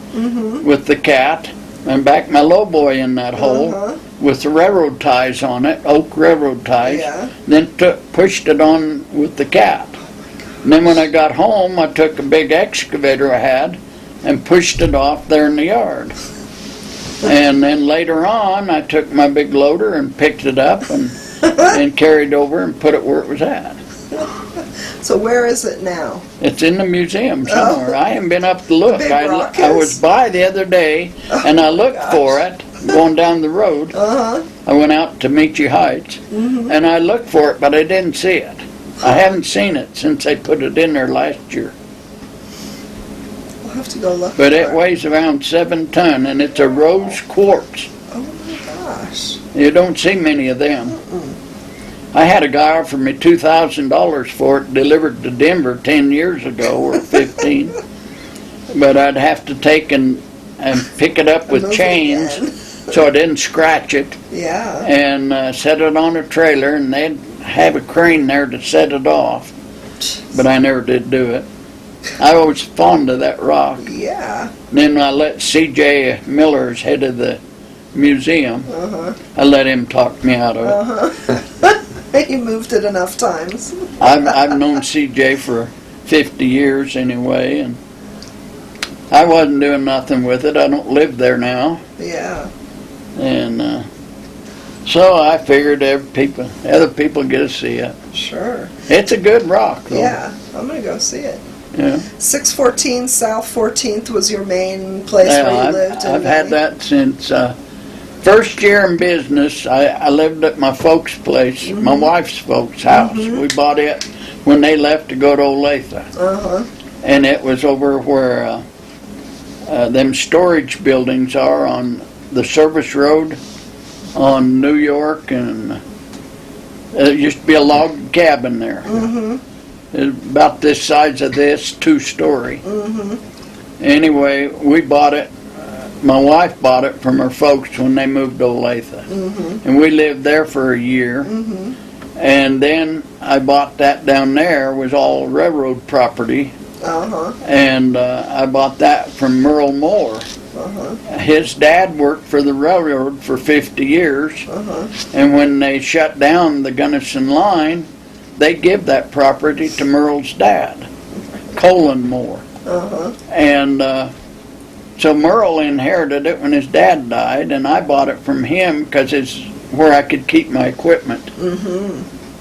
with the cat. and backed my lowboy in that hole with the railroad ties on it, oak railroad ties. Yeah. Then pushed it on with the cat. And then when I got home, I took a big excavator I had and pushed it off there in the yard. And then later on, I took my big loader and picked it up and carried over and put it where it was at. So where is it now? It's in the museum somewhere. I haven't been up to look. Big rock I is? was by the other day and I looked for it going down the road. I went out to Meechee Heights and I looked for it, but I didn't see it. I haven't seen it since they put it in there last year. We'll have to go look. But for it weighs around 7 tons and it's a rose quartz. Oh my gosh. You don't see many of them. I had a guy offer me $2,000 for it delivered to Denver 10 years ago or 15. But I'd have to take and pick it up with Move it chains again. so I didn't scratch it. Yeah. And set it on a trailer and they'd have a crane there to set it off. But I never did do it. I was fond of that rock. Yeah. Then I let C.J. Miller, as head of the museum, I let him talk me out of it. You moved it enough times. I've known C.J. for 50 years anyway, and I wasn't doing nothing with it. I don't live there now. Yeah. And so I figured other people get to see it. Sure. It's a good rock, though. Yeah. I'm going to go see it. Yeah. 614 South 14th was your main place where you lived. I've had that since first year in business. I lived at my folks' place, my wife's folks' house. We bought it when they left to go to Olathe. And it was over where them storage buildings are on the service road on New York, and there used to be a log cabin there. It's about this size of this, 2-story. Anyway, we bought it. My wife bought it from her folks when they moved to Olathe. And we lived there for a year. And then I bought that down there. It was all railroad property. And I bought that from Merle Moore. His dad worked for the railroad for 50 years. And when they shut down the Gunnison line, they give that property to Merle's dad, Colin Moore. And so Merle inherited it when his dad died, and I bought it from him because it's where I could keep my equipment.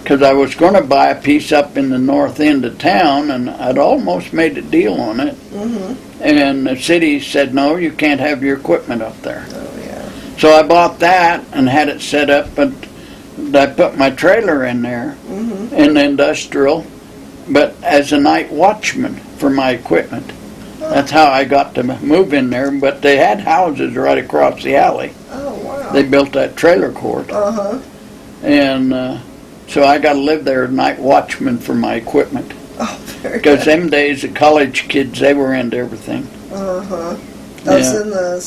Because I was going to buy a piece up in the north end of town, and I'd almost made a deal on it. And the city said, no, you can't have your equipment up there. So I bought that and had it set up, but I put my trailer in there in the industrial, but as a night watchman for my equipment. That's how I got to move in there, but they had houses right across the alley. Oh, wow. They built that trailer court. And so I got to live there as night watchman for my equipment. Oh, very Because good. them days, the college kids, they were into everything. That's in the,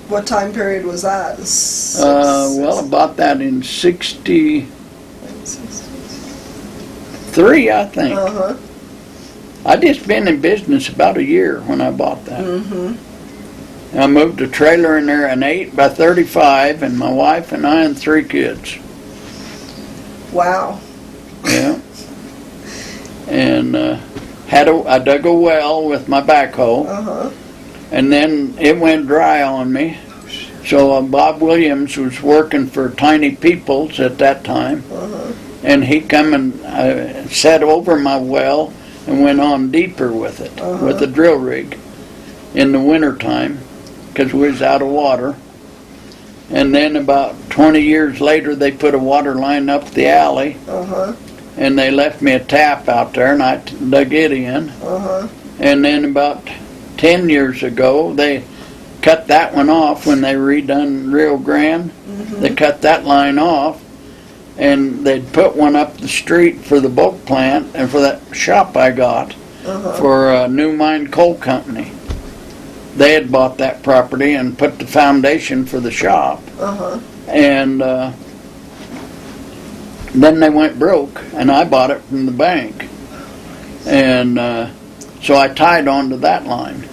what time period was that? Well, about that in 63, I think. I just been in business about a year when I bought that. I moved a trailer in there, an 8x35, and my wife and I and 3 kids. Wow. Yeah. And I dug a well with my backhoe, and then it went dry on me. So Bob Williams was working for Tiny Peoples at that time, and he come and sat over my well and went on deeper with it, with a drill rig in the winter time, because we was out of water. And then about 20 years later, they put a water line up the alley, and they left me a tap out there, and I dug it in. And then about 10 years ago, they cut that one off when they redone Rio Grande. They cut that line off, and they'd put one up the street for the bulk plant and for that shop I got for New Mine Coal Company. They had bought that property and put the foundation for the shop. And then they went broke, and I bought it from the bank. And so I tied onto that line.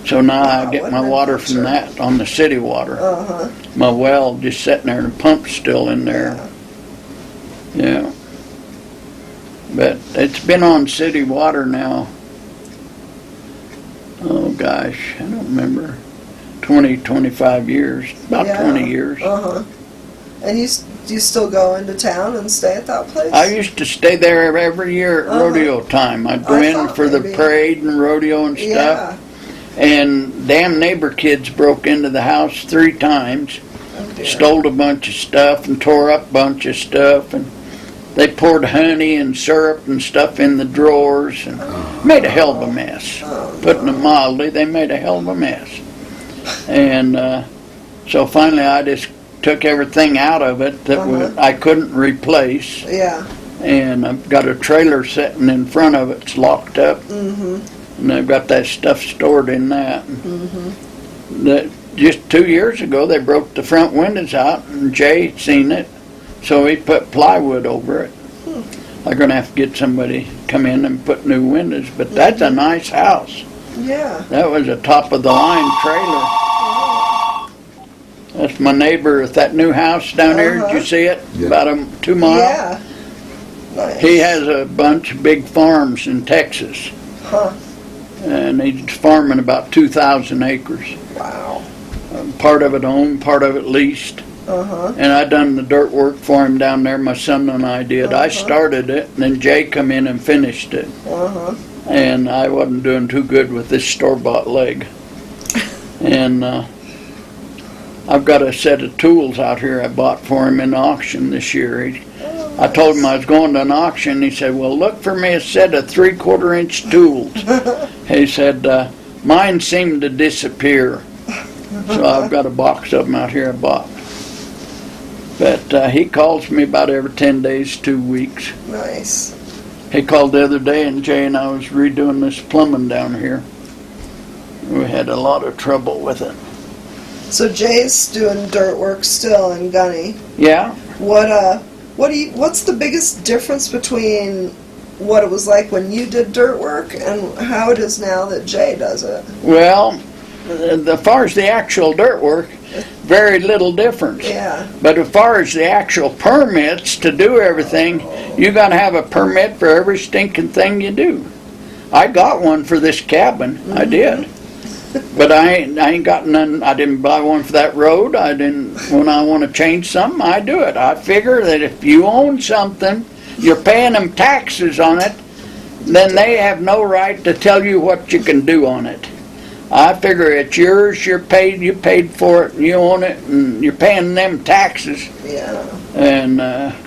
So now Wow, I get what my an water from adventure. that on the city water. Uh-huh. My well just sitting there and the pump's still in there. Yeah. But it's been on city water now. Oh gosh, I don't remember. 20, 25 years. About Yeah. 20 years. Uh-huh. And do you still go into town and stay at that place? I used to stay there every year at rodeo time. I'd go I in thought for the maybe. parade and rodeo and stuff. Yeah. And damn neighbor kids broke into the house 3 times, Oh, dear. stole a bunch of stuff and tore up a bunch of stuff, and they poured honey and syrup and stuff in the drawers and made a hell of a mess. Oh, Putting it mildly, they made a hell of a mess. And so finally I just took everything out of it that I couldn't replace, Yeah. and I've got a trailer sitting in front of it. It's locked up. Mm-hmm. And I've got that stuff stored in that. That just 2 years ago, they broke the front windows out, and Jay seen it, so he put plywood over it. I'm gonna have to get somebody to come in and put new windows, but that's a nice house. Yeah. That was a top of the line trailer. That's my neighbor at that new house down there. Did you see it? Yeah. About 2 miles. Yeah. Nice. He has a bunch of big farms in Texas. Huh. And he's farming about 2,000 acres. Wow. Part of it owned, part of it leased. Uh-huh. And I done the dirt work for him down there. My son and I did. I started it, and then Jay come in and finished it. Uh-huh. And I wasn't doing too good with this store-bought leg. And I've got a set of tools out here I bought for him in the auction this year. I told him I was going to an auction. He said, well, look for me a set of 3/4-inch tools. He said, mine seemed to disappear. So I've got a box of them out here I bought. But he calls me about every 10 days, 2 weeks. Nice. He called the other day, and Jay and I was redoing this plumbing down here. We had a lot of trouble with it. So Jay's doing dirt work still in Gunny. Yeah? What's the biggest difference between what it was like when you did dirt work and how it is now that Jay does it? Well, as far as the actual dirt work, very little difference. Yeah. But as far as the actual permits to do everything, you got to have a permit for every stinking thing you do. I got one for this cabin. I did. But I ain't got none. I didn't buy one for that road. I didn't. When I want to change something, I do it. I figure that if you own something, you're paying them taxes on it, then they have no right to tell you what you can do on it. I figure it's yours. You paid for it, and you own it, and you're paying them taxes. Yeah. And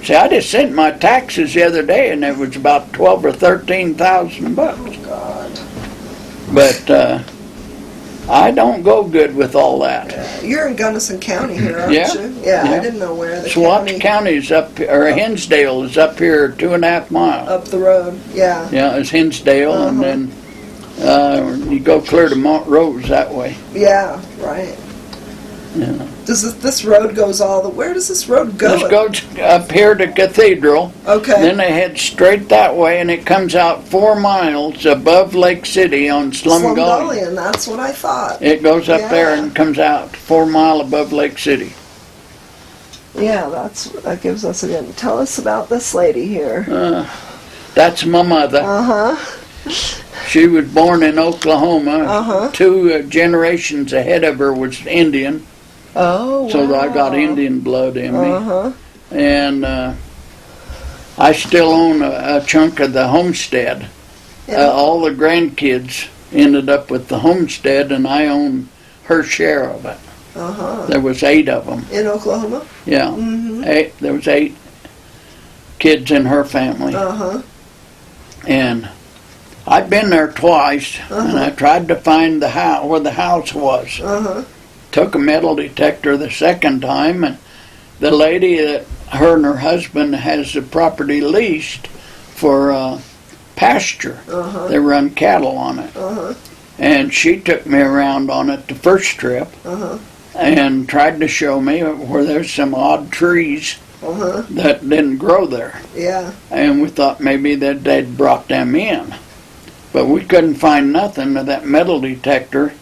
see, I just sent my taxes the other day, and it was about $12,000 or $13,000. Oh God. But I don't go good with all that. You're in Gunnison County here, aren't Yeah. you? Yeah. I Yeah. didn't know where the Swatch County is up, or Hinsdale is up here 2.5 miles. up the road. Yeah. Yeah, it's Hinsdale, and then you go clear to Montrose that way. Yeah. Right. Yeah. Does this road goes all the? Where does this road go? This goes up here to Cathedral. Okay. Then they head straight that way, and it comes out 4 miles above Lake City on Slumgullion. Slumgullion, that's what I thought. It goes up there Yeah. and comes out 4 miles above Lake City. Yeah, that gives us again. Tell us about this lady here. That's my mother. Uh-huh. She was born in Oklahoma. Uh-huh. 2 generations ahead of her was Indian, Oh, wow. so I got Indian blood in me. Uh-huh. And I still own a chunk of the homestead. Yeah. All the grandkids ended up with the homestead, and I own her share of it. Uh-huh. There was 8 of them. In Oklahoma? Yeah, Mm-hmm. 8. There was 8 kids in her family, Uh-huh. and I'd been there twice, and I tried to find the house where the house was. Uh-huh. Took a metal detector the second time, and the lady that her and her husband has the property leased for pasture. Uh-huh. They run cattle on it. Uh-huh. And she took me around on it the first trip Uh-huh. and tried to show me where there's some odd trees Uh-huh. that didn't grow there. Yeah. And we thought maybe that they'd brought them in. But we couldn't find nothing. That metal detector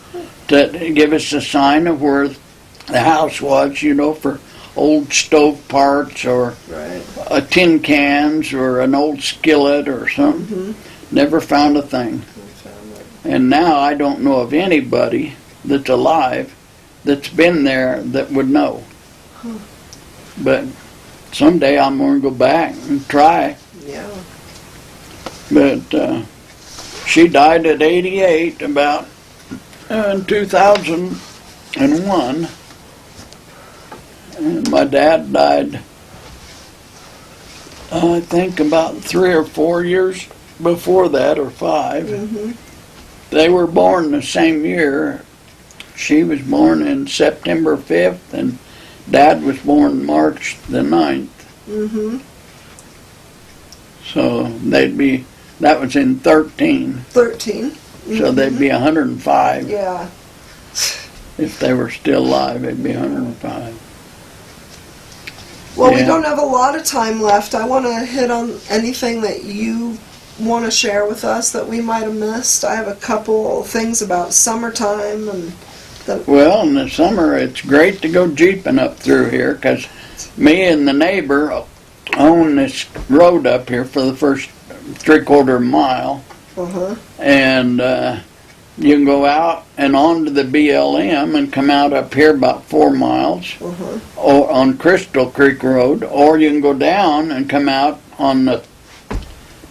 to give us a sign of where the house was, for old stove parts or Right. tin cans or an old skillet or something. Never found a thing. And now I don't know of anybody that's alive that's been there that would know. But someday I'm going to go back and try. Yeah. But she died at 88 about in 2001. And my dad died, I think, about 3 or 4 years before that, or 5. They were born the same year. She was born in September 5th, and Dad was born March the 9th. So that was in 13. 13. So they'd be 105. Yeah. If they were still alive, they'd be 105. Well, we Yeah. don't have a lot of time left. I want to hit on anything that you want to share with us that we might have missed. I have a couple things about summertime and Well, in the summer, it's great to go jeeping up through here, because me and the neighbor own this road up here for the first 3/4 mile. And you can go out and onto the BLM and come out up here about 4 miles or on Crystal Creek Road, or you can go down and come out on the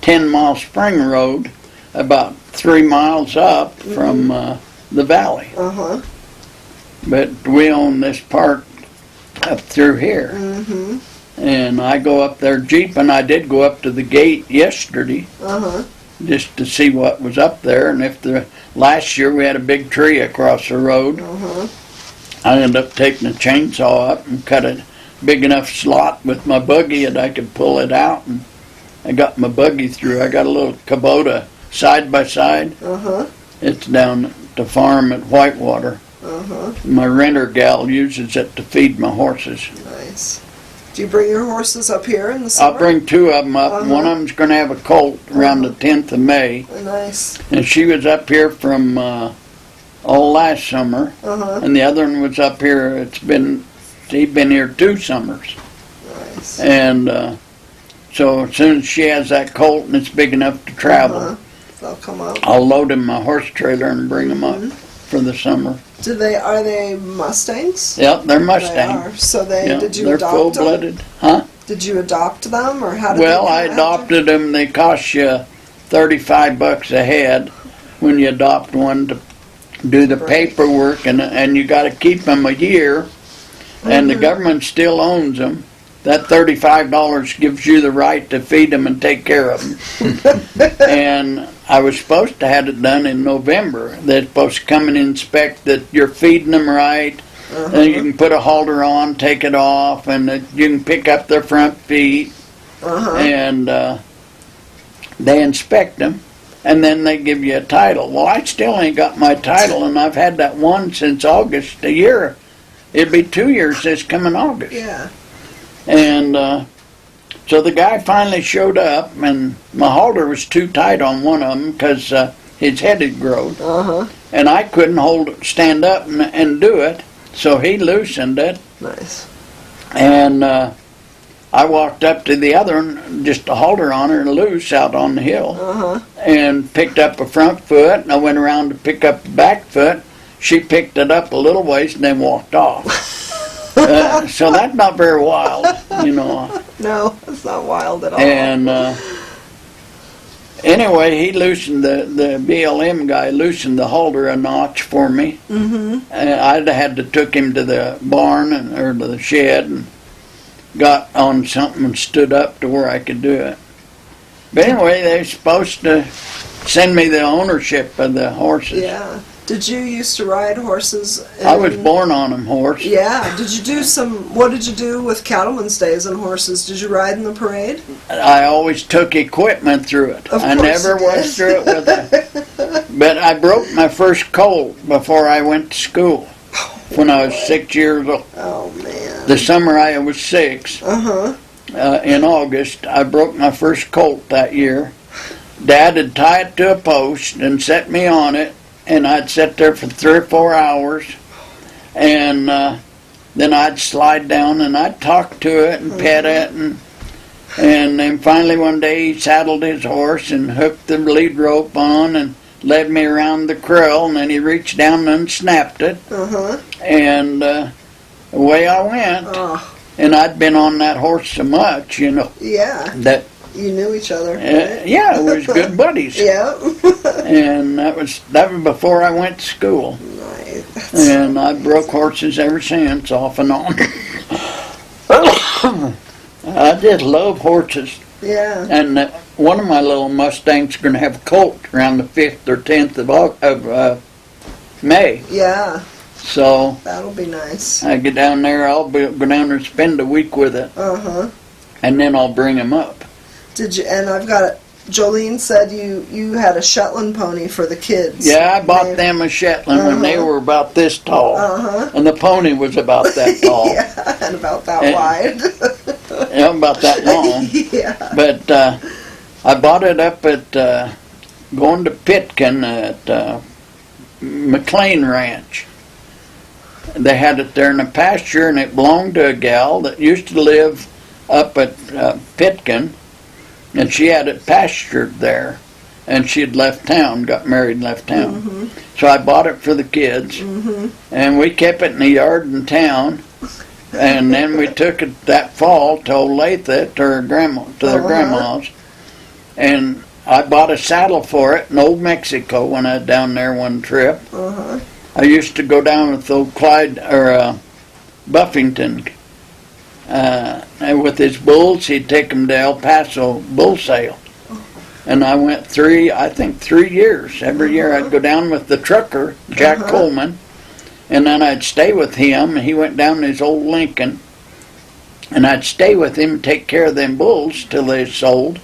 10-mile Spring Road about 3 miles up from the valley. But we own this part up through here. And I go up there jeeping. I did go up to the gate yesterday just to see what was up there. And last year we had a big tree across the road. I ended up taking a chainsaw up and cut a big enough slot with my buggy that I could pull it out. And I got my buggy through. I got a little Kubota side by side. It's down at the farm at Whitewater. My renter gal uses it to feed my horses. Nice. Do you bring your horses up here in the summer? I'll bring 2 of them up. One of them's going to have a colt around the 10th of May. Nice. And she was up here from all last summer. And the other one was up here. She's been here 2 summers. Nice. And so as soon as she has that colt and it's big enough to travel, they'll come up. I'll load them in my horse trailer and bring them up for the summer. Are they Mustangs? Yep, they're Mustangs. They are. So did you they're adopt full-blooded. them? Huh? Did you adopt them, or how did Well, they I come after? adopted them. They cost you $35 a head when you adopt one to do the paperwork, and you got to keep them a year, and the government still owns them. That $35 gives you the right to feed them and take care of them. And I was supposed to have it done in November. They're supposed to come and inspect that you're feeding them right. Then you can put a halter on, take it off, and you can pick up their front feet. And they inspect them, and then they give you a title. Well, I still ain't got my title, and I've had that one since August, a year. It'll be 2 years this coming August. Yeah. And so the guy finally showed up, and my halter was too tight on one of them because his head had grown. And I couldn't stand up and do it, so he loosened it. Nice. And I walked up to the other one, just a halter on her, loose out on the hill, and picked up a front foot, and I went around to pick up the back foot. She picked it up a little ways and then walked off. So that's not very wild, No, it's not wild at all. And anyway, he loosened, the BLM guy loosened the halter a notch for me. And I'd had to took him to the barn or to the shed and got on something and stood up to where I could do it. But anyway, they're supposed to send me the ownership of the horses. Yeah. Did you used to ride horses? I was born on them, horse. Yeah. Did you do what did you do with Cattleman's Days and horses? Did you ride in the parade? I always took equipment through it. Of I course never you was did. through it with it. But I broke my first colt before I went to school when I was 6 years old. Oh, man. The summer I was 6, in August, I broke my first colt that year. Dad had tied it to a post and set me on it and I'd sit there for 3 or 4 hours, and then I'd slide down and I'd talk to it and pet it, and then finally one day he saddled his horse and hooked the lead rope on and led me around the corral, and then he reached down and snapped it, and away I went. And I'd been on that horse so much, you know. Yeah. That you knew each other. Yeah, we was good buddies. Yeah. And that was before I went to school. Nice. And I broke horses ever since, off and on. I just love horses. Yeah. And one of my little Mustangs is going to have a colt around the 5th or 10th of May. Yeah. So that'll be nice. I get down there, I'll go down there and spend a week with it. And then I'll bring him up. Did you? And I've got Jolene said you had a Shetland pony for the kids. Yeah, I bought them a Shetland when they were about this tall. And the pony was about that tall. Yeah, and about that wide. Yeah, about that long. Yeah. But I bought it up at going to Pitkin at McLean Ranch. They had it there in a pasture, and it belonged to a gal that used to live up at Pitkin, and she had it pastured there, and she had left town, got married and left town. So I bought it for the kids, and we kept it in the yard in town, and then we took it that fall to Olathe to their grandma's, and I bought a saddle for it in Old Mexico when I was down there one trip. I used to go down with old Clyde or Buffington, and with his bulls, he'd take them to El Paso bull sale. And I went 3 years. Every year I'd go down with the trucker, Jack Coleman, and then I'd stay with him. He went down in his old Lincoln, and I'd stay with him and take care of them bulls till they sold.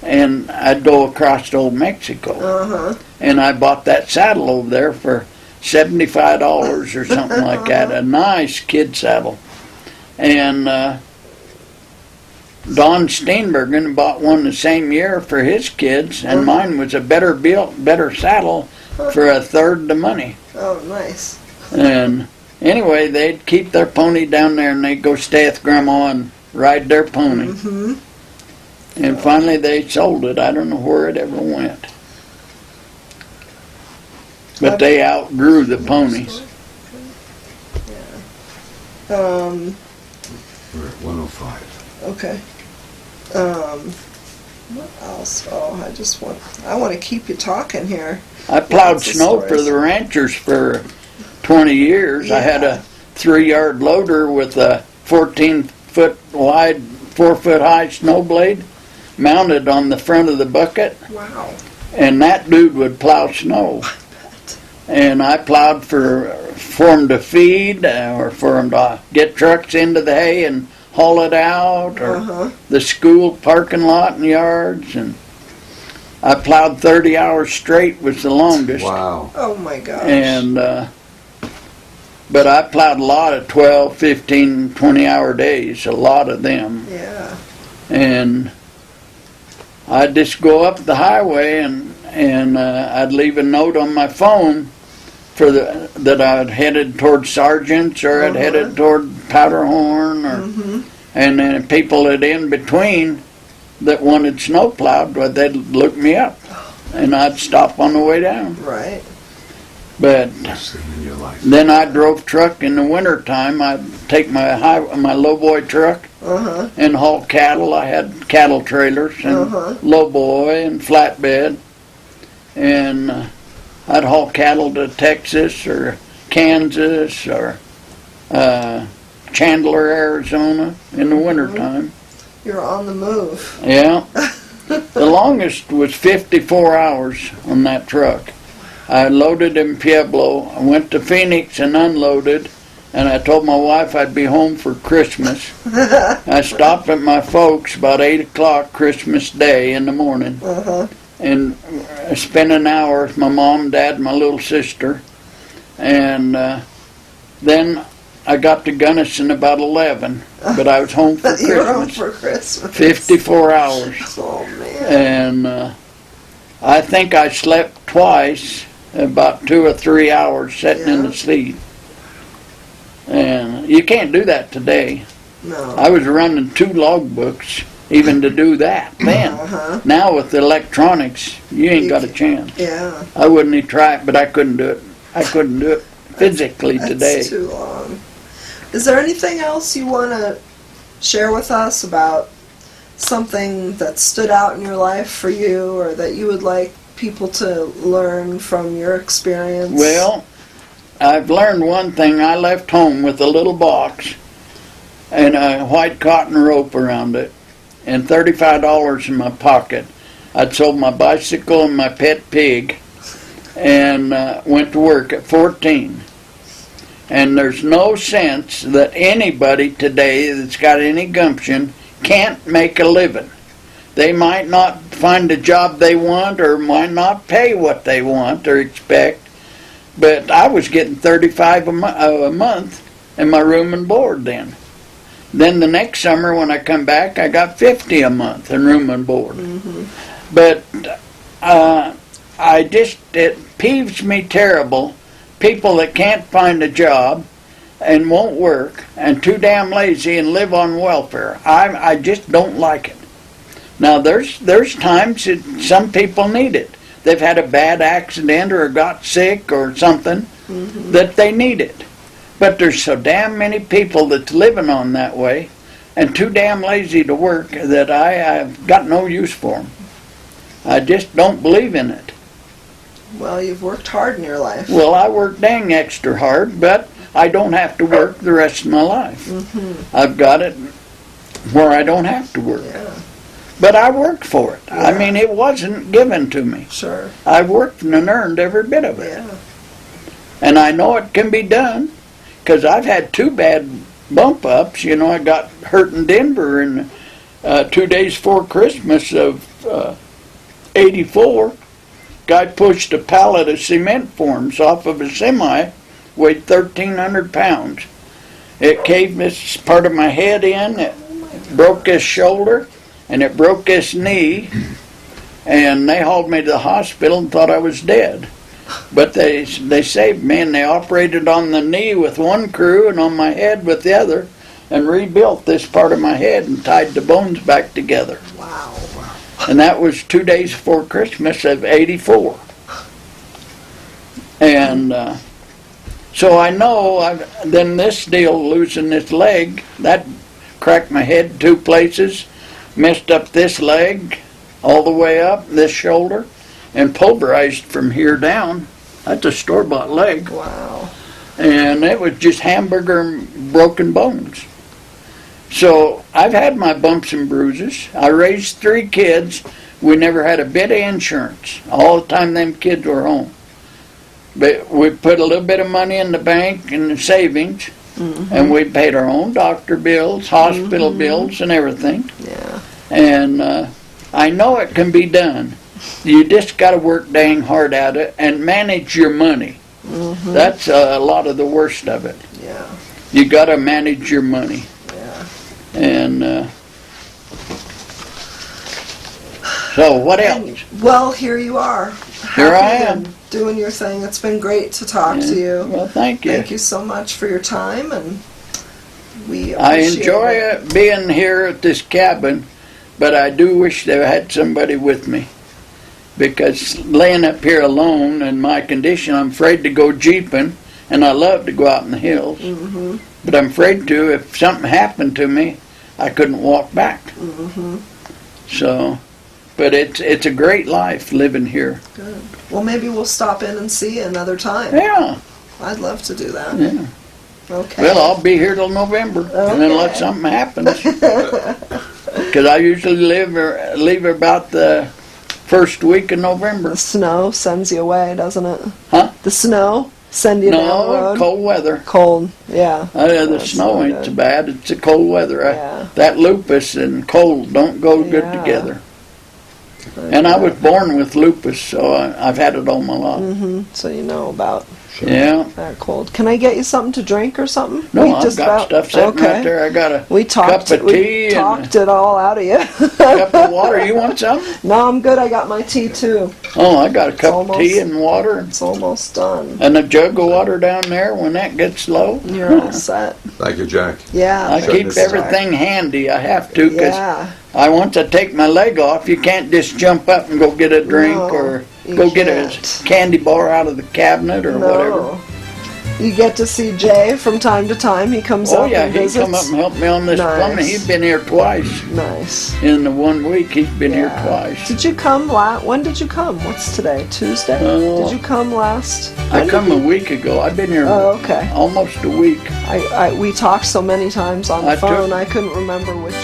And I'd go across to Old Mexico. And I bought that saddle over there for $75 or something like that. A nice kid saddle. And Don Steenbergen bought one the same year for his kids, and mine was a better built, better saddle for a third the money. Oh, nice. And anyway, they'd keep their pony down there, and they'd go stay with Grandma and ride their pony. And finally they sold it. I don't know where it ever went. But they outgrew the ponies. We're at 105. Okay. What else? Oh, I want to keep you talking here. I plowed Lots of snow for stories. the ranchers for 20 years. I had a 3-yard loader with a 14-foot wide, 4-foot high snow blade mounted on the front of the bucket. Wow. And that dude would plow snow. And I plowed for them to feed, or for them to get trucks into the hay and haul it out, or the school parking lot and yards. And I plowed 30 hours straight, was the longest. Wow. Oh my gosh. And but I plowed a lot of 12, 15, 20-hour days, a lot of them. Yeah. And I'd just go up the highway, and I'd leave a note on my phone for that I'd headed toward Sargent's, or I'd headed toward Powderhorn, or and then people that in between that wanted snow plowed, well, they'd look me up, and I'd stop on the way down. Right. But Best thing in your life. then I drove truck in the winter time. I'd take my lowboy truck and haul cattle. I had cattle trailers and lowboy and flatbed, and I'd haul cattle to Texas or Kansas or Chandler, Arizona in the wintertime. You're on the move. Yeah. The longest was 54 hours on that truck. I loaded in Pueblo. I went to Phoenix and unloaded, and I told my wife I'd be home for Christmas. I stopped at my folks about 8 o'clock Christmas Day in the morning, and spent an hour with my mom, dad, and my little sister. And then I got to Gunnison about 11, but I was home for You were home Christmas. for Christmas. 54 hours. Oh man. And I think I slept twice about 2 or 3 hours sitting in Yeah. the seat. And you can't do that today. No. I was running 2 logbooks even to do that then. Uh-huh. Now with the electronics, you ain't You got a can't- chance. Yeah. I wouldn't even try it, but I couldn't do it. I couldn't do it physically That's today. too long. Is there anything else you want to share with us about something that stood out in your life for you, or that you would like people to learn from your experience? Well, I've learned one thing. I left home with a little box and a white cotton rope around it and $35 in my pocket. I'd sold my bicycle and my pet pig and went to work at 14. And there's no sense that anybody today that's got any gumption can't make a living. They might not find a job they want or might not pay what they want or expect, but I was getting $35 a month in my room and board then. Then the next summer when I come back, I got $50 a month in room and board. Mm-hmm. But it peeves me terrible, people that can't find a job and won't work and too damn lazy and live on welfare. I just don't like it. Now there's times that some people need it. They've had a bad accident or got sick or something that they need it. But there's so damn many people that's living on that way and too damn lazy to work that I've got no use for them. I just don't believe in it. Well, you've worked hard in your life. Well, I work dang extra hard, but I don't have to work the rest of my life. Mm-hmm. I've got it where I don't have to work. Yeah, But I worked for it. I Yeah. mean, it wasn't given to me. sure. I worked and earned every bit of it. Yeah. And I know it can be done, because I've had 2 bad bump ups. You know, I got hurt in Denver in 2 days before Christmas of 84. Guy pushed a pallet of cement forms off of a semi, weighed 1,300 pounds. It caved this part of my head in, it broke his shoulder, and it broke his knee, and they hauled me to the hospital and thought I was dead. But they saved me, and they operated on the knee with one crew and on my head with the other, and rebuilt this part of my head and tied the bones back together. Wow. And that was 2 days before Christmas of 84. And so I know, then this deal, losing this leg, that cracked my head 2 places, messed up this leg all the way up, this shoulder, and pulverized from here down. That's a store-bought leg. Wow. And it was just hamburger and broken bones. So I've had my bumps and bruises. I raised 3 kids. We never had a bit of insurance all the time them kids were home. But we put a little bit of money in the bank and the savings, and we paid our own doctor bills, hospital bills, and everything. Yeah. And I know it can be done. You just got to work dang hard at it and manage your money. That's a lot of the worst of it. Yeah. You got to manage your money. Yeah. And so what else? And, well, here you are. Here I Happy am. and doing your thing. It's been great to talk to you. Well, thank you. Thank you so much for your time, and we I appreciate enjoy it. being here at this cabin, but I do wish they had somebody with me. Because laying up here alone in my condition, I'm afraid to go jeeping, and I love to go out in the hills. But I'm afraid to, if something happened to me, I couldn't walk back. So, but it's a great life living here. Good. Well, maybe we'll stop in and see you another time. Yeah, I'd love to do that. yeah. Okay. Well, I'll be here till November, and unless something happens. Because I usually leave about the first week of November. The snow sends you away, doesn't it? Huh? The snow send you down the No, road? cold weather. Cold, yeah. The That's snow not ain't good. so bad. It's the cold weather. Yeah. That lupus and cold don't go good Yeah. together. And I was born with lupus, so I've had it all my life. So you know about Yeah. That cold. Can I get you something to drink or something? No, We I've just got about- stuff sitting okay. right there. I got a We talked. cup of we tea and talked it all out of you. a cup of water. You want some? No, I'm good. I got my tea too. Oh, I got a cup of almost- tea and water It's almost done. and a jug of water down there when that gets low. You're all set. Thank you, Jack. Yeah. I Shutting keep this off. everything handy. I have to because Yeah. once I take my leg off, you can't just jump up and go get a drink No, or you go get can't. a candy bar out of the cabinet or whatever. No. You get to see Jay from time to time. He comes Oh up yeah, and he visits. come up and help me on this Nice. plumbing. He's been here twice Nice. in the 1 week. He's been here Yeah. twice. Did you come when did you come? What's today? Tuesday? Oh. Did you come last? I when come did a you- week ago. I've been here Oh, okay. almost a week. We talked so many times on the I took- phone. I couldn't remember which